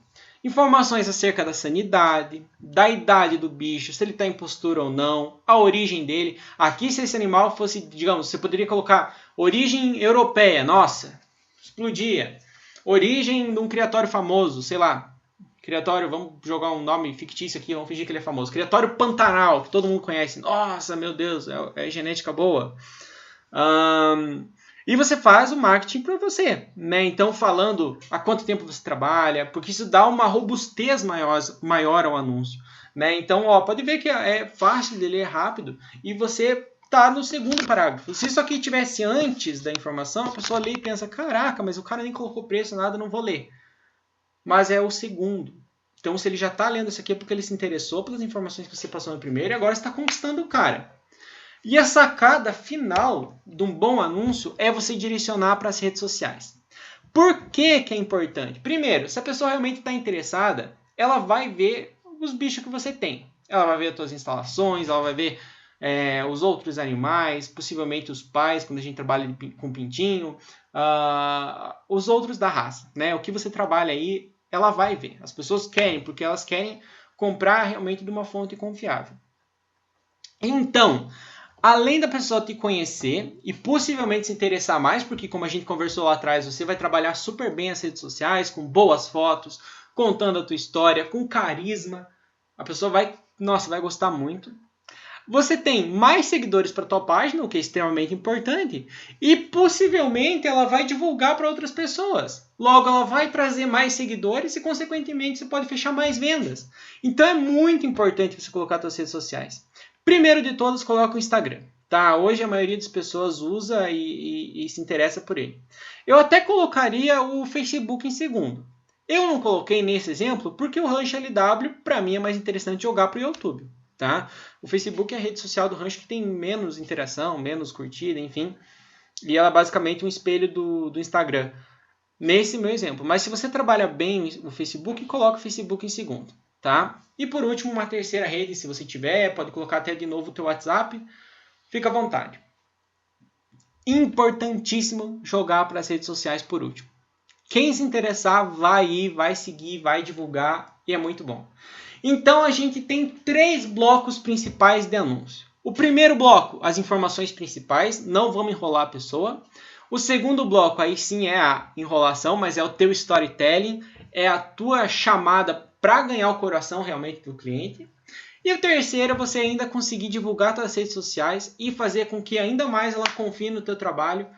Speaker 1: Informações acerca da sanidade, da idade do bicho, se ele está em postura ou não, a origem dele. Aqui, se esse animal fosse, digamos, você poderia colocar origem europeia, nossa, explodia. Origem de um criatório famoso, sei lá. Criatório, vamos jogar um nome fictício aqui, vamos fingir que ele é famoso. Criatório Pantanal, que todo mundo conhece. Nossa, meu Deus, é genética boa. E você faz o marketing para você. Né? Então, falando há quanto tempo você trabalha, porque isso dá uma robustez maior ao anúncio. Né? Então, pode ver que é fácil de ler, rápido, e você está no segundo parágrafo. Se isso aqui tivesse antes da informação, a pessoa lê e pensa, caraca, mas o cara nem colocou preço, nada, não vou ler. Mas é o segundo. Então, se ele já está lendo isso aqui é porque ele se interessou pelas informações que você passou no primeiro e agora está conquistando o cara. E a sacada final de um bom anúncio é você direcionar para as redes sociais. Por que é importante? Primeiro, se a pessoa realmente está interessada, ela vai ver os bichos que você tem. Ela vai ver as suas instalações, ela vai ver os outros animais, possivelmente os pais, quando a gente trabalha com pintinho, os outros da raça. Né? O que você trabalha aí, ela vai ver. As pessoas querem, porque elas querem comprar realmente de uma fonte confiável. Então, Além da pessoa te conhecer e possivelmente se interessar mais, porque como a gente conversou lá atrás, você vai trabalhar super bem as redes sociais, com boas fotos, contando a tua história, com carisma. A pessoa vai gostar muito. Você tem mais seguidores para a tua página, o que é extremamente importante, e possivelmente ela vai divulgar para outras pessoas. Logo, ela vai trazer mais seguidores e, consequentemente, você pode fechar mais vendas. Então, é muito importante você colocar suas redes sociais. Primeiro de todos, coloca o Instagram. Tá? Hoje, a maioria das pessoas usa e se interessa por ele. Eu até colocaria o Facebook em segundo. Eu não coloquei nesse exemplo porque o Rancho LW, para mim, é mais interessante jogar para o YouTube. Tá? O Facebook é a rede social do Rancho que tem menos interação, menos curtida, enfim. E ela é basicamente um espelho do Instagram. Nesse meu exemplo. Mas se você trabalha bem o Facebook, coloca o Facebook em segundo. Tá? E por último, uma terceira rede, se você tiver, pode colocar até de novo o teu WhatsApp. Fica à vontade. Importantíssimo jogar para as redes sociais por último. Quem se interessar, vai ir, vai seguir, vai divulgar e é muito bom. Então, a gente tem 3 blocos principais de anúncio. O primeiro bloco, as informações principais, não vamos enrolar a pessoa. O segundo bloco, aí sim é a enrolação, mas é o teu storytelling, é a tua chamada para ganhar o coração realmente do cliente. E o terceiro é você ainda conseguir divulgar suas redes sociais e fazer com que ainda mais ela confie no teu trabalho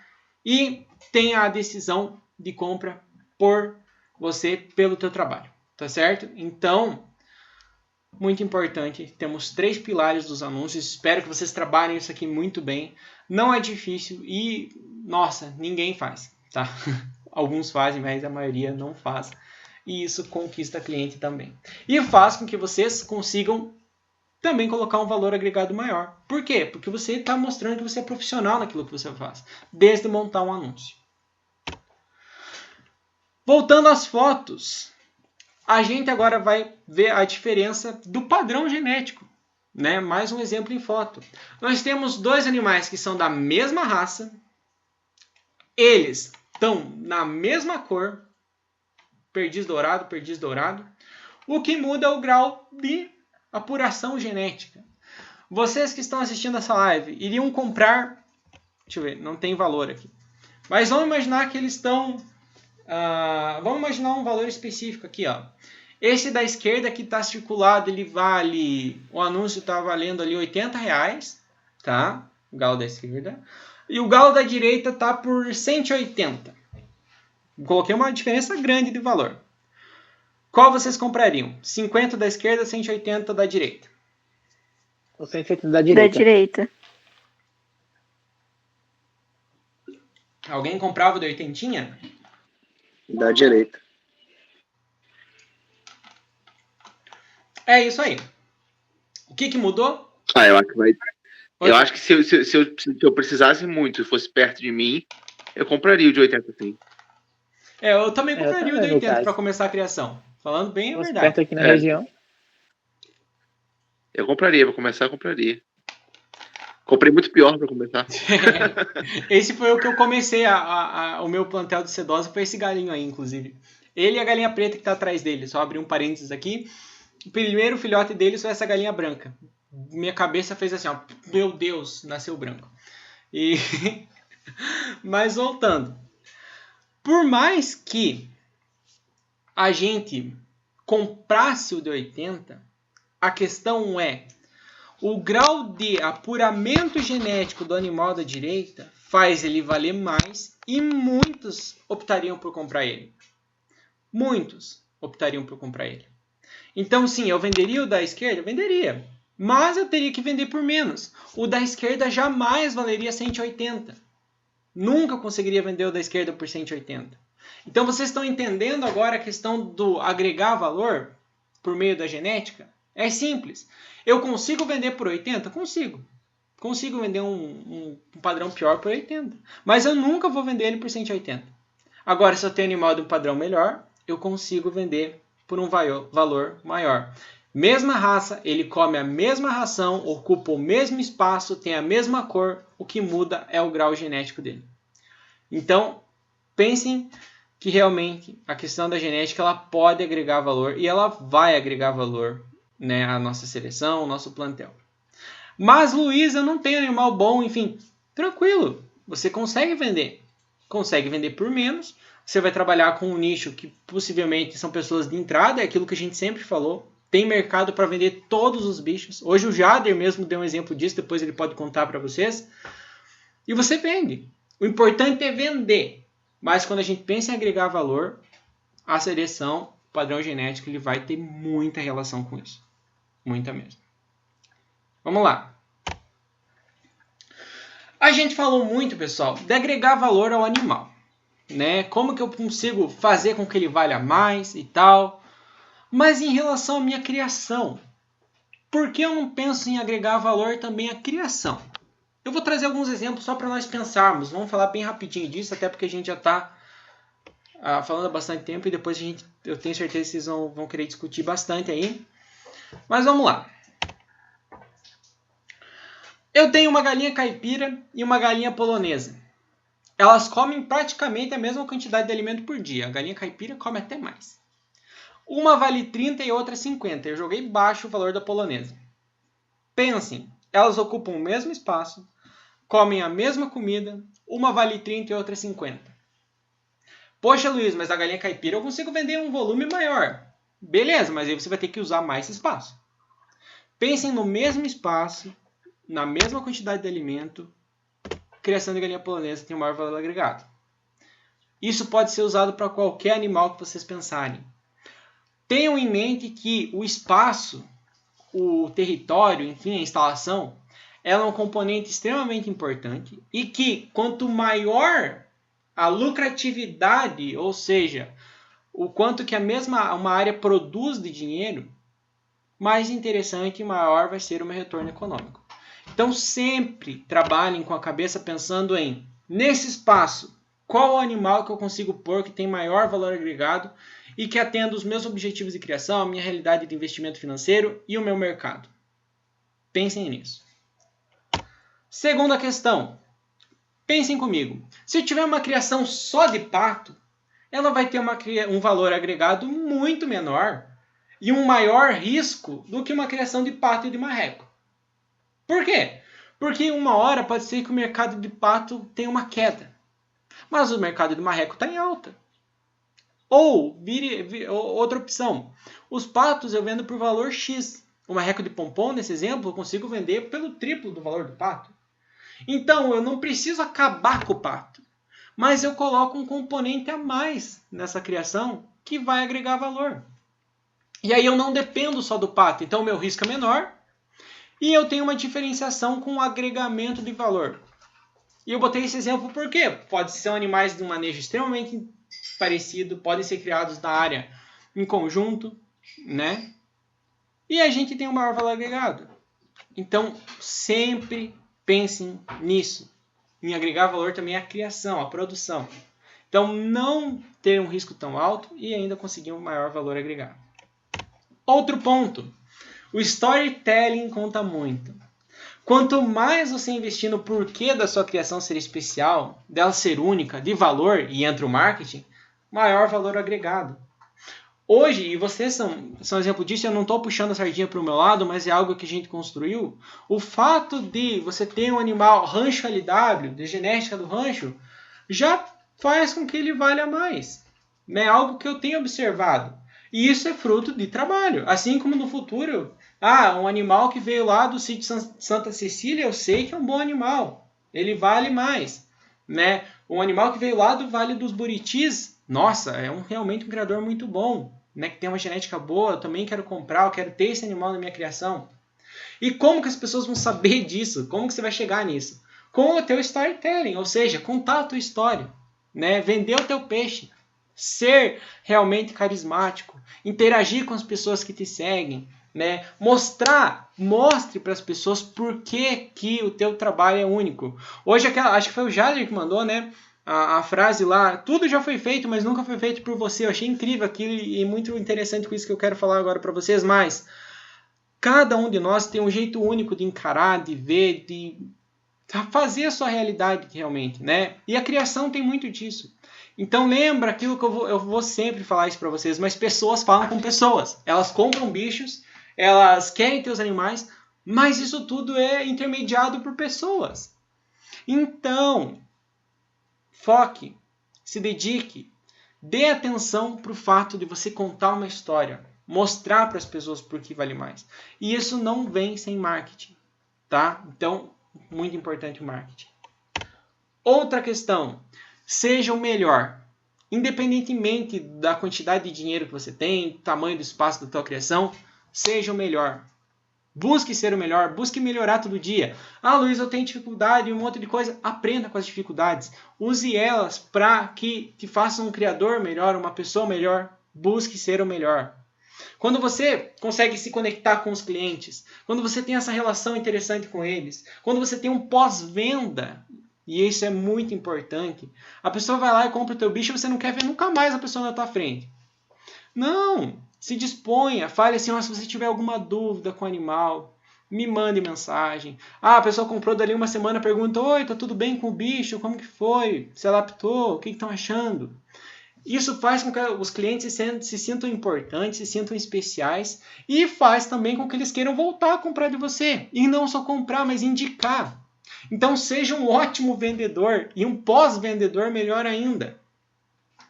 Speaker 1: e tenha a decisão de compra por você, pelo teu trabalho. Tá certo? Então, muito importante, temos 3 pilares dos anúncios, espero que vocês trabalhem isso aqui muito bem, não é difícil e, nossa, ninguém faz, tá? Alguns fazem, mas a maioria não faz, e isso conquista cliente também. E faz com que vocês consigam também colocar um valor agregado maior. Por quê? Porque você está mostrando que você é profissional naquilo que você faz, desde montar um anúncio. Voltando às fotos, a gente agora vai ver a diferença do padrão genético. Né? Mais um exemplo em foto. Nós temos 2 animais que são da mesma raça. Eles estão na mesma cor. Perdiz dourado. O que muda é o grau de apuração genética. Vocês que estão assistindo essa live iriam comprar... Deixa eu ver, não tem valor aqui. Mas vamos imaginar que eles estão... vamos imaginar um valor específico aqui, ó. Esse da esquerda que está circulado, ele vale... O anúncio está valendo ali R$80, tá? O galo da esquerda. E o galo da direita está por 180. Coloquei uma diferença grande de valor. Qual vocês comprariam? 50 da esquerda, 180 da direita.
Speaker 5: O 180 da direita.
Speaker 2: Da direita.
Speaker 1: Alguém comprava o da 80?
Speaker 3: Da direita.
Speaker 1: É isso aí. O que mudou?
Speaker 4: Eu acho que vai. Eu acho que se eu precisasse muito e fosse perto de mim, eu compraria o de 80 sim.
Speaker 1: Eu também compraria o de 80 para começar a criação. Falando bem, é verdade.
Speaker 5: Perto aqui na região.
Speaker 4: Eu compraria, para começar, eu compraria. Comprei muito pior para começar.
Speaker 1: Esse foi o que eu comecei o meu plantel de sedosa, foi esse galinho aí, inclusive. Ele e a galinha preta que está atrás dele. Só abrir um parênteses aqui. O primeiro filhote deles foi essa galinha branca. Minha cabeça fez assim, ó, meu Deus, nasceu branco. Mas voltando. Por mais que a gente comprasse o de 80, a questão é o grau de apuramento genético do animal da direita faz ele valer mais e muitos optariam por comprar ele. Muitos optariam por comprar ele. Então, sim, eu venderia o da esquerda? Venderia. Mas eu teria que vender por menos. O da esquerda jamais valeria 180. Nunca conseguiria vender o da esquerda por 180. Então, vocês estão entendendo agora a questão do agregar valor por meio da genética? É simples. Eu consigo vender por 80? Consigo. Consigo vender um padrão pior por 80. Mas eu nunca vou vender ele por 180. Agora, se eu tenho animal de um padrão melhor, eu consigo vender por um valor maior. Mesma raça, ele come a mesma ração, ocupa o mesmo espaço, tem a mesma cor, o que muda é o grau genético dele. Então, pensem que realmente a questão da genética ela pode agregar valor e ela vai agregar valor, né, à nossa seleção, ao nosso plantel. Mas, Luiz, eu não tenho animal bom, enfim. Tranquilo, você consegue vender. Consegue vender por menos. Você vai trabalhar com um nicho que possivelmente são pessoas de entrada, é aquilo que a gente sempre falou. Tem mercado para vender todos os bichos. Hoje o Jader mesmo deu um exemplo disso, depois ele pode contar para vocês. E você vende. O importante é vender. Mas quando a gente pensa em agregar valor, a seleção, o padrão genético, ele vai ter muita relação com isso. Muita mesmo. Vamos lá. A gente falou muito, pessoal, de agregar valor ao animal, né? Como que eu consigo fazer com que ele valha mais e tal. Mas em relação à minha criação, por que eu não penso em agregar valor também à criação? Eu vou trazer alguns exemplos só para nós pensarmos. Vamos falar bem rapidinho disso, até porque a gente já está falando há bastante tempo e depois eu tenho certeza que vocês vão querer discutir bastante aí. Mas vamos lá. Eu tenho uma galinha caipira e uma galinha polonesa. Elas comem praticamente a mesma quantidade de alimento por dia. A galinha caipira come até mais. Uma vale 30 e outra 50. Eu joguei baixo o valor da polonesa. Pensem, elas ocupam o mesmo espaço, comem a mesma comida, uma vale 30 e outra 50. Poxa, Luiz, mas a galinha caipira eu consigo vender um volume maior. Beleza, mas aí você vai ter que usar mais espaço. Pensem no mesmo espaço, na mesma quantidade de alimento, criação de galinha polonesa tem o maior valor agregado. Isso pode ser usado para qualquer animal que vocês pensarem. Tenham em mente que o espaço, o território, enfim, a instalação, ela é um componente extremamente importante e que quanto maior a lucratividade, ou seja, o quanto que uma área produz de dinheiro, mais interessante e maior vai ser o meu retorno econômico. Então sempre trabalhem com a cabeça pensando em, nesse espaço, qual o animal que eu consigo pôr que tem maior valor agregado e que atenda os meus objetivos de criação, a minha realidade de investimento financeiro e o meu mercado. Pensem nisso. Segunda questão. Pensem comigo. Se eu tiver uma criação só de pato, ela vai ter um valor agregado muito menor e um maior risco do que uma criação de pato e de marreco. Por quê? Porque uma hora pode ser que o mercado de pato tenha uma queda, mas o mercado de marreco está em alta. Ou, outra opção, os patos eu vendo por valor X. O marreco de pompom, nesse exemplo, eu consigo vender pelo triplo do valor do pato. Então, eu não preciso acabar com o pato, mas eu coloco um componente a mais nessa criação que vai agregar valor. E aí eu não dependo só do pato, então o meu risco é menor e eu tenho uma diferenciação com o agregamento de valor. E eu botei esse exemplo porque pode ser animais de um manejo extremamente parecido, podem ser criados na área em conjunto, né? E a gente tem um maior valor agregado. Então, sempre pensem nisso. Em agregar valor também à criação, à produção. Então, não ter um risco tão alto e ainda conseguir um maior valor agregado. Outro ponto. O storytelling conta muito. Quanto mais você investir no porquê da sua criação ser especial, dela ser única, de valor, e entra o marketing, maior valor agregado. Hoje, e vocês são exemplo disso, eu não estou puxando a sardinha para o meu lado, mas é algo que a gente construiu. O fato de você ter um animal rancho LW, de genética do rancho, já faz com que ele valha mais. É algo que eu tenho observado. E isso é fruto de trabalho. Assim como no futuro, um animal que veio lá do sítio Santa Cecília, eu sei que é um bom animal. Ele vale mais. Né? Um animal que veio lá do Vale dos Buritis, nossa, é realmente um criador muito bom. Né? Que tem uma genética boa, eu também quero comprar, eu quero ter esse animal na minha criação. E como que as pessoas vão saber disso? Como que você vai chegar nisso? Com o teu storytelling, ou seja, contar a tua história. Né? Vender o teu peixe. Ser realmente carismático, interagir com as pessoas que te seguem, né? Mostre para as pessoas por que o teu trabalho é único. Hoje, acho que foi o Jader que mandou, né? A frase lá, tudo já foi feito, mas nunca foi feito por você. Eu achei incrível aquilo e muito interessante com isso que eu quero falar agora para vocês, mas cada um de nós tem um jeito único de encarar, de ver, de fazer a sua realidade realmente, né? E a criação tem muito disso. Então lembra aquilo que eu vou sempre falar isso para vocês, mas pessoas falam com pessoas. Elas compram bichos, elas querem ter os animais, Mas isso tudo é intermediado por pessoas. Então, foque, se dedique, dê atenção para o fato de você contar uma história, mostrar para as pessoas por que vale mais. E isso não vem sem marketing, tá? Então, muito importante o marketing. Outra questão, seja o melhor. Independentemente da quantidade de dinheiro que você tem, tamanho do espaço da tua criação, seja o melhor. Busque ser o melhor, busque melhorar todo dia. Ah, Luiz, eu tenho dificuldade, um monte de coisa. Aprenda com as dificuldades. Use elas para que te façam um criador melhor, uma pessoa melhor. Busque ser o melhor. Quando você consegue se conectar com os clientes, quando você tem essa relação interessante com eles, quando você tem um pós-venda, e isso é muito importante, a pessoa vai lá e compra o teu bicho e você não quer ver nunca mais a pessoa na tua frente. Não! Se disponha, fale assim, se você tiver alguma dúvida com o animal, me mande mensagem. Ah, a pessoa comprou dali uma semana, pergunta, oi, tá tudo bem com o bicho? Como que foi? Se adaptou? O que estão achando? Isso faz com que os clientes se sintam importantes, se sintam especiais e faz também com que eles queiram voltar a comprar de você. E não só comprar, mas indicar. Então seja um ótimo vendedor e um pós-vendedor melhor ainda.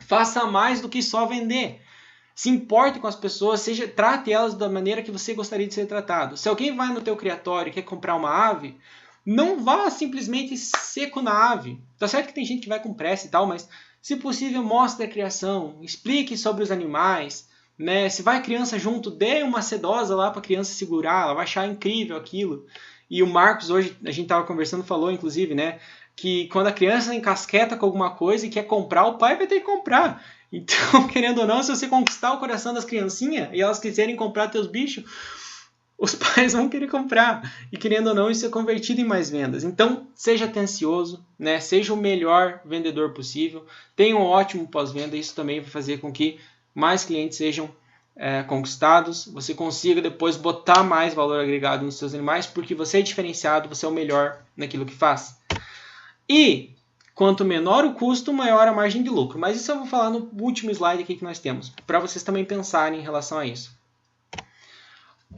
Speaker 1: Faça mais do que só vender. Se importe com as pessoas, trate elas da maneira que você gostaria de ser tratado. Se alguém vai no teu criatório e quer comprar uma ave, não vá simplesmente seco na ave. Tá certo que tem gente que vai com pressa e tal, mas se possível mostre a criação, explique sobre os animais, né? Se vai criança junto, dê uma sedosa lá para a criança segurar, ela vai achar incrível aquilo. E o Marcos hoje, a gente estava conversando, falou inclusive, né, que quando a criança encasqueta com alguma coisa e quer comprar, o pai vai ter que comprar. Então, querendo ou não, se você conquistar o coração das criancinhas e elas quiserem comprar teus bichos, os pais vão querer comprar. E querendo ou não, isso é convertido em mais vendas. Então, seja atencioso, né? Seja o melhor vendedor possível. Tenha um ótimo pós-venda. Isso também vai fazer com que mais clientes sejam conquistados. Você consiga depois botar mais valor agregado nos seus animais, porque você é diferenciado, você é o melhor naquilo que faz. E quanto menor o custo, maior a margem de lucro. Mas isso eu vou falar no último slide aqui que nós temos, para vocês também pensarem em relação a isso.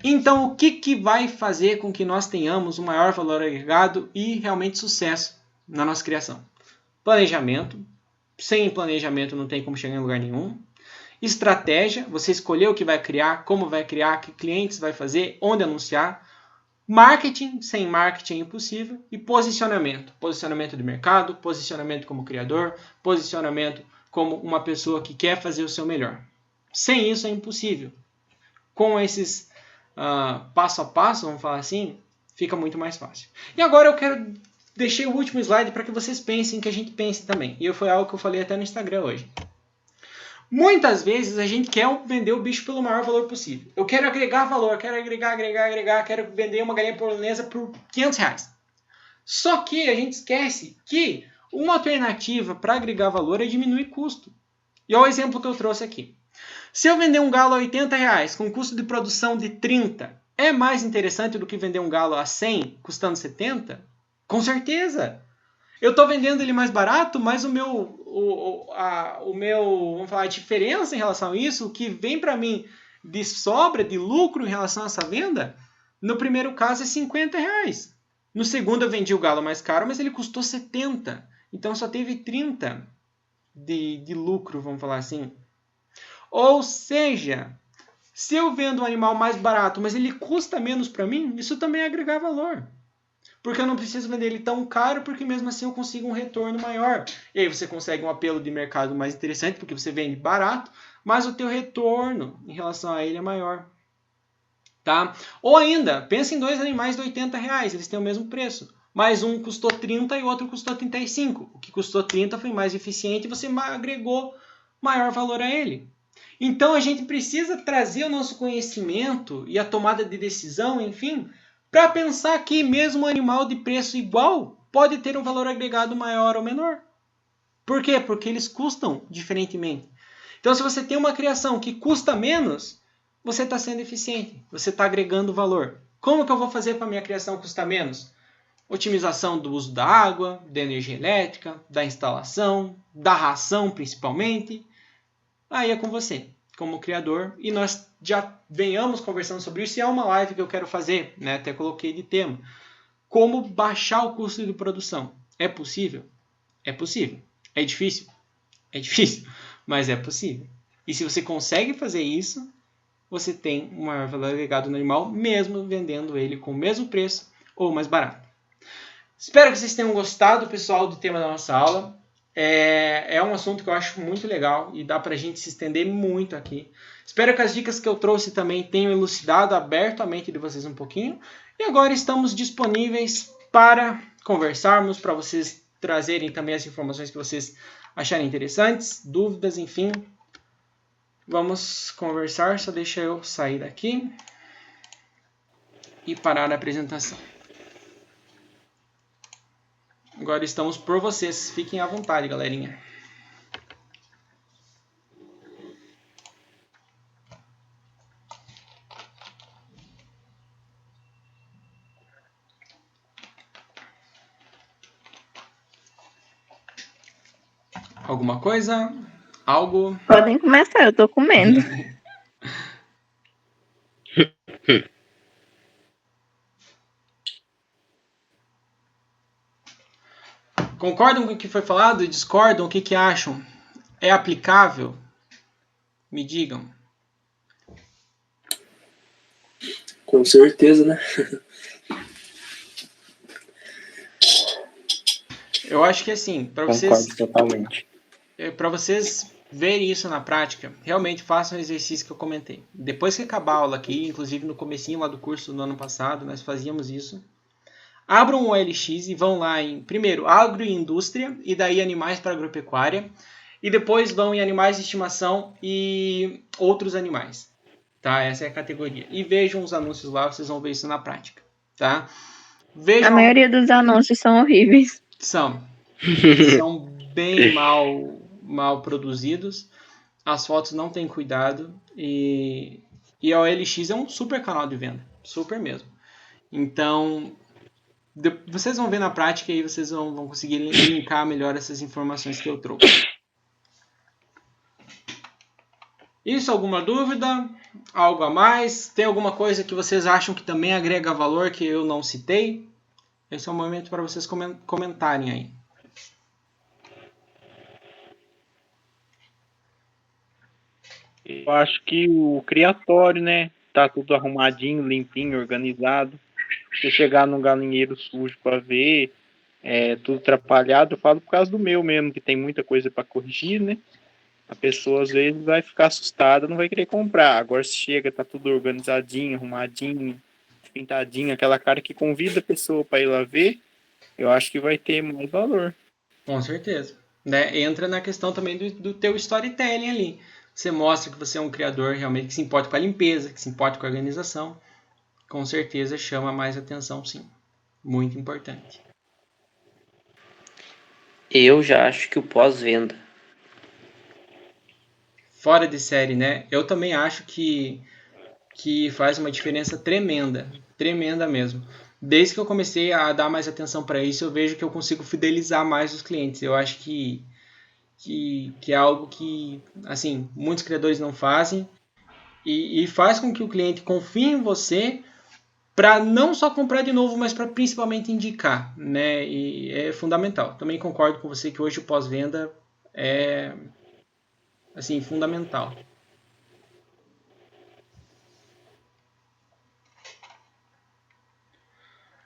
Speaker 1: Então, o que vai fazer com que nós tenhamos um maior valor agregado e realmente sucesso na nossa criação? Planejamento. Sem planejamento não tem como chegar em lugar nenhum. Estratégia, você escolher o que vai criar, como vai criar, que clientes vai fazer, onde anunciar. Marketing, sem marketing é impossível. E posicionamento. Posicionamento de mercado, posicionamento como criador, posicionamento como uma pessoa que quer fazer o seu melhor. Sem isso é impossível. Com esses passo a passo, vamos falar assim, fica muito mais fácil. E agora eu quero deixar o último slide para que vocês pensem, que a gente pense também. E foi algo que eu falei até no Instagram hoje. Muitas vezes a gente quer vender o bicho pelo maior valor possível. Eu quero agregar valor, quero agregar, quero vender uma galinha polonesa por R$500. Só que a gente esquece que uma alternativa para agregar valor é diminuir custo. E olha o exemplo que eu trouxe aqui. Se eu vender um galo a R$80 com custo de produção de 30, é mais interessante do que vender um galo a 100 custando 70? Com certeza! Eu estou vendendo ele mais barato, mas vamos falar, a diferença em relação a isso, o que vem para mim de sobra, de lucro em relação a essa venda, no primeiro caso é R$50. No segundo eu vendi o galo mais caro, mas ele custou 70. Então só teve 30 de lucro, vamos falar assim. Ou seja, se eu vendo um animal mais barato, mas ele custa menos para mim, isso também é agregar valor. Porque eu não preciso vender ele tão caro, porque mesmo assim eu consigo um retorno maior. E aí você consegue um apelo de mercado mais interessante, porque você vende barato, mas o teu retorno em relação a ele é maior. Tá? Ou ainda, pensa em dois animais de R$80, eles têm o mesmo preço. Mas um custou 30 e o outro custou 35. O que custou 30 foi mais eficiente e você agregou maior valor a ele. Então a gente precisa trazer o nosso conhecimento e a tomada de decisão, enfim, para pensar que mesmo um animal de preço igual pode ter um valor agregado maior ou menor. Por quê? Porque eles custam diferentemente. Então, se você tem uma criação que custa menos, você está sendo eficiente, você está agregando valor. Como que eu vou fazer para a minha criação custar menos? Otimização do uso da água, da energia elétrica, da instalação, da ração principalmente. Aí é com você. como criador, e nós já venhamos conversando sobre isso, e é uma live que eu quero fazer, né? Até coloquei de tema. Como baixar o custo de produção. É possível? É possível. É difícil? É difícil, mas é possível. E se você consegue fazer isso, você tem um maior valor agregado no animal, mesmo vendendo ele com o mesmo preço ou mais barato. Espero que vocês tenham gostado, pessoal, do tema da nossa aula. É um assunto que eu acho muito legal e dá para a gente se estender muito aqui. Espero que as dicas que eu trouxe também tenham elucidado, aberto a mente de vocês um pouquinho. E agora estamos disponíveis para conversarmos, para vocês trazerem também as informações que vocês acharem interessantes, dúvidas, enfim. Vamos conversar, só deixa eu sair daqui e parar a apresentação. Agora estamos por vocês. Fiquem à vontade, galerinha. Alguma coisa? Algo?
Speaker 2: Podem começar, eu tô comendo.
Speaker 1: Concordam com o que foi falado? Discordam? O que acham? É aplicável? Me digam.
Speaker 3: Com certeza, né?
Speaker 1: Eu acho que assim, para
Speaker 5: Concordo totalmente.
Speaker 1: vocês verem isso na prática, realmente façam o exercício que eu comentei. Depois que acabar a aula aqui, inclusive no comecinho lá do curso do ano passado, nós fazíamos isso. Abram o OLX e vão lá em, primeiro, agro e indústria, e daí animais para agropecuária, e depois vão em animais de estimação e outros animais. Tá? Essa é a categoria. E vejam os anúncios lá, vocês vão ver isso na prática. Tá? Vejam...
Speaker 2: A maioria dos anúncios são horríveis.
Speaker 1: São bem mal produzidos. As fotos não têm cuidado. E a OLX é um super canal de venda. Super mesmo. Então, vocês vão ver na prática e vocês vão conseguir linkar melhor essas informações que eu trouxe. Isso, alguma dúvida? Algo a mais? Tem alguma coisa que vocês acham que também agrega valor que eu não citei? Esse é o momento para vocês comentarem aí.
Speaker 6: Eu acho que o criatório, né? Tá tudo arrumadinho, limpinho, organizado. Se chegar num galinheiro sujo para ver, tudo atrapalhado, eu falo por causa do meu mesmo, que tem muita coisa para corrigir, né? A pessoa às vezes vai ficar assustada, não vai querer comprar. Agora se chega, tá tudo organizadinho, arrumadinho, pintadinho, aquela cara que convida a pessoa para ir lá ver, eu acho que vai ter mais valor.
Speaker 1: Com certeza. Né? Entra na questão também do teu storytelling ali. Você mostra que você é um criador realmente que se importa com a limpeza, que se importa com a organização. Com certeza chama mais atenção, sim. Muito importante.
Speaker 7: Eu já acho que o pós-venda.
Speaker 1: Fora de série, né? Eu também acho que faz uma diferença tremenda. Tremenda mesmo. Desde que eu comecei a dar mais atenção para isso, eu vejo que eu consigo fidelizar mais os clientes. Eu acho que é algo que, assim, muitos criadores não fazem e faz com que o cliente confie em você para não só comprar de novo, mas para principalmente indicar, né? E é fundamental. Também concordo com você que hoje o pós-venda é, assim, fundamental.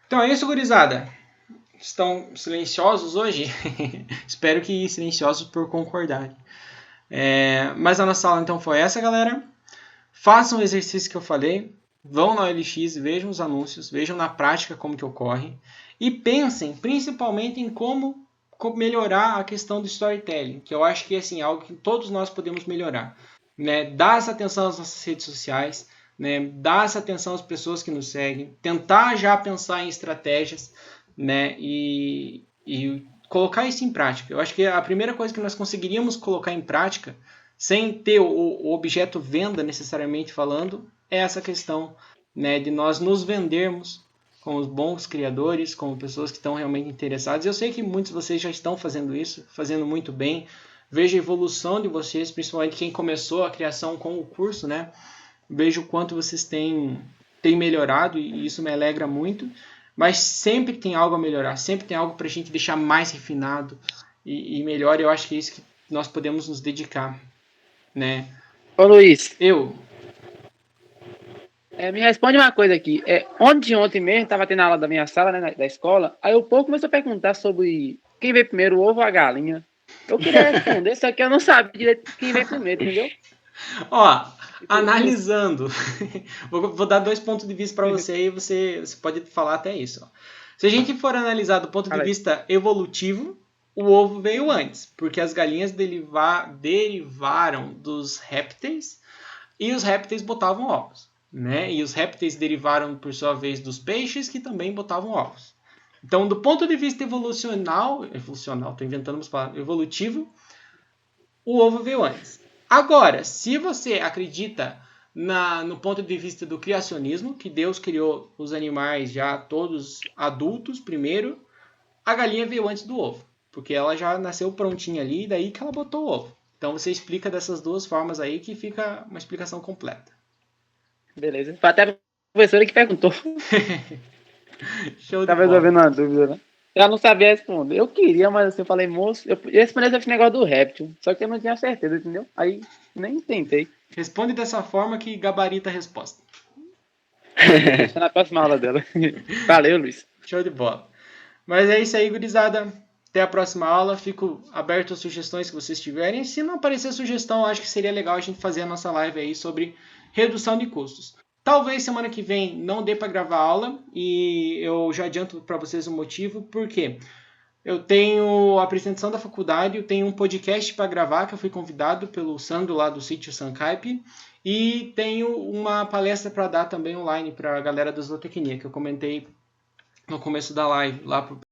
Speaker 1: Então é isso, gurizada. Estão silenciosos hoje? Espero que silenciosos por concordar. Mas a nossa aula então foi essa, galera. Façam o exercício que eu falei. Vão na OLX, vejam os anúncios, vejam na prática como que ocorre. E pensem principalmente em como melhorar a questão do storytelling, que eu acho que é assim, algo que todos nós podemos melhorar. Né? Dar essa atenção às nossas redes sociais, né? Dar essa atenção às pessoas que nos seguem, tentar já pensar em estratégias, né? E colocar isso em prática. Eu acho que a primeira coisa que nós conseguiríamos colocar em prática, sem ter o objeto venda necessariamente falando, é essa questão, né? De nós nos vendermos como bons criadores, como pessoas que estão realmente interessadas. Eu sei que muitos de vocês já estão fazendo isso, fazendo muito bem, vejo a evolução de vocês, principalmente quem começou a criação com o curso, né? Vejo o quanto vocês têm melhorado e isso me alegra muito. Mas sempre tem algo a melhorar, sempre tem algo para a gente deixar mais refinado e melhor. Eu acho que é isso que nós podemos nos dedicar, né?
Speaker 5: Ô Luiz, me responde uma coisa aqui. Ontem mesmo, tava tendo aula da minha sala, né, da escola, aí o povo começou a perguntar sobre quem veio primeiro, o ovo ou a galinha. Eu queria responder, só que eu não sabia direito quem veio primeiro, entendeu?
Speaker 1: Ó, analisando, vou dar 2 pontos de vista para você e você pode falar até isso. Ó. Se a gente for analisar do ponto de vista evolutivo, o ovo veio antes, porque as galinhas derivaram dos répteis e os répteis botavam ovos, né? E os répteis derivaram, por sua vez, dos peixes que também botavam ovos. Então, do ponto de vista evolutivo, o ovo veio antes. Agora, se você acredita no ponto de vista do criacionismo, que Deus criou os animais já todos adultos primeiro, a galinha veio antes do ovo, porque ela já nasceu prontinha ali, e daí que ela botou o ovo. Então você explica dessas duas formas aí que fica uma explicação completa.
Speaker 5: Beleza. Foi até a professora que perguntou.
Speaker 1: Show de
Speaker 5: Tava
Speaker 1: bola.
Speaker 5: resolvendo uma dúvida, né? Ela não sabia responder. Eu queria, mas assim, eu falei, moço, eu ia responder esse negócio do réptil, só que eu não tinha certeza, entendeu? Aí nem tentei.
Speaker 1: Responde dessa forma que gabarita a resposta.
Speaker 5: Deixa na próxima aula dela. Valeu, Luiz.
Speaker 1: Show de bola. Mas é isso aí, gurizada. Até a próxima aula. Fico aberto às sugestões que vocês tiverem. Se não aparecer sugestão, acho que seria legal a gente fazer a nossa live aí sobre redução de custos. Talvez semana que vem não dê para gravar aula e eu já adianto para vocês o motivo, porque eu tenho a apresentação da faculdade, eu tenho um podcast para gravar que eu fui convidado pelo Sandro lá do sítio Sancaipe e tenho uma palestra para dar também online para a galera da zootecnia, que eu comentei no começo da live lá pro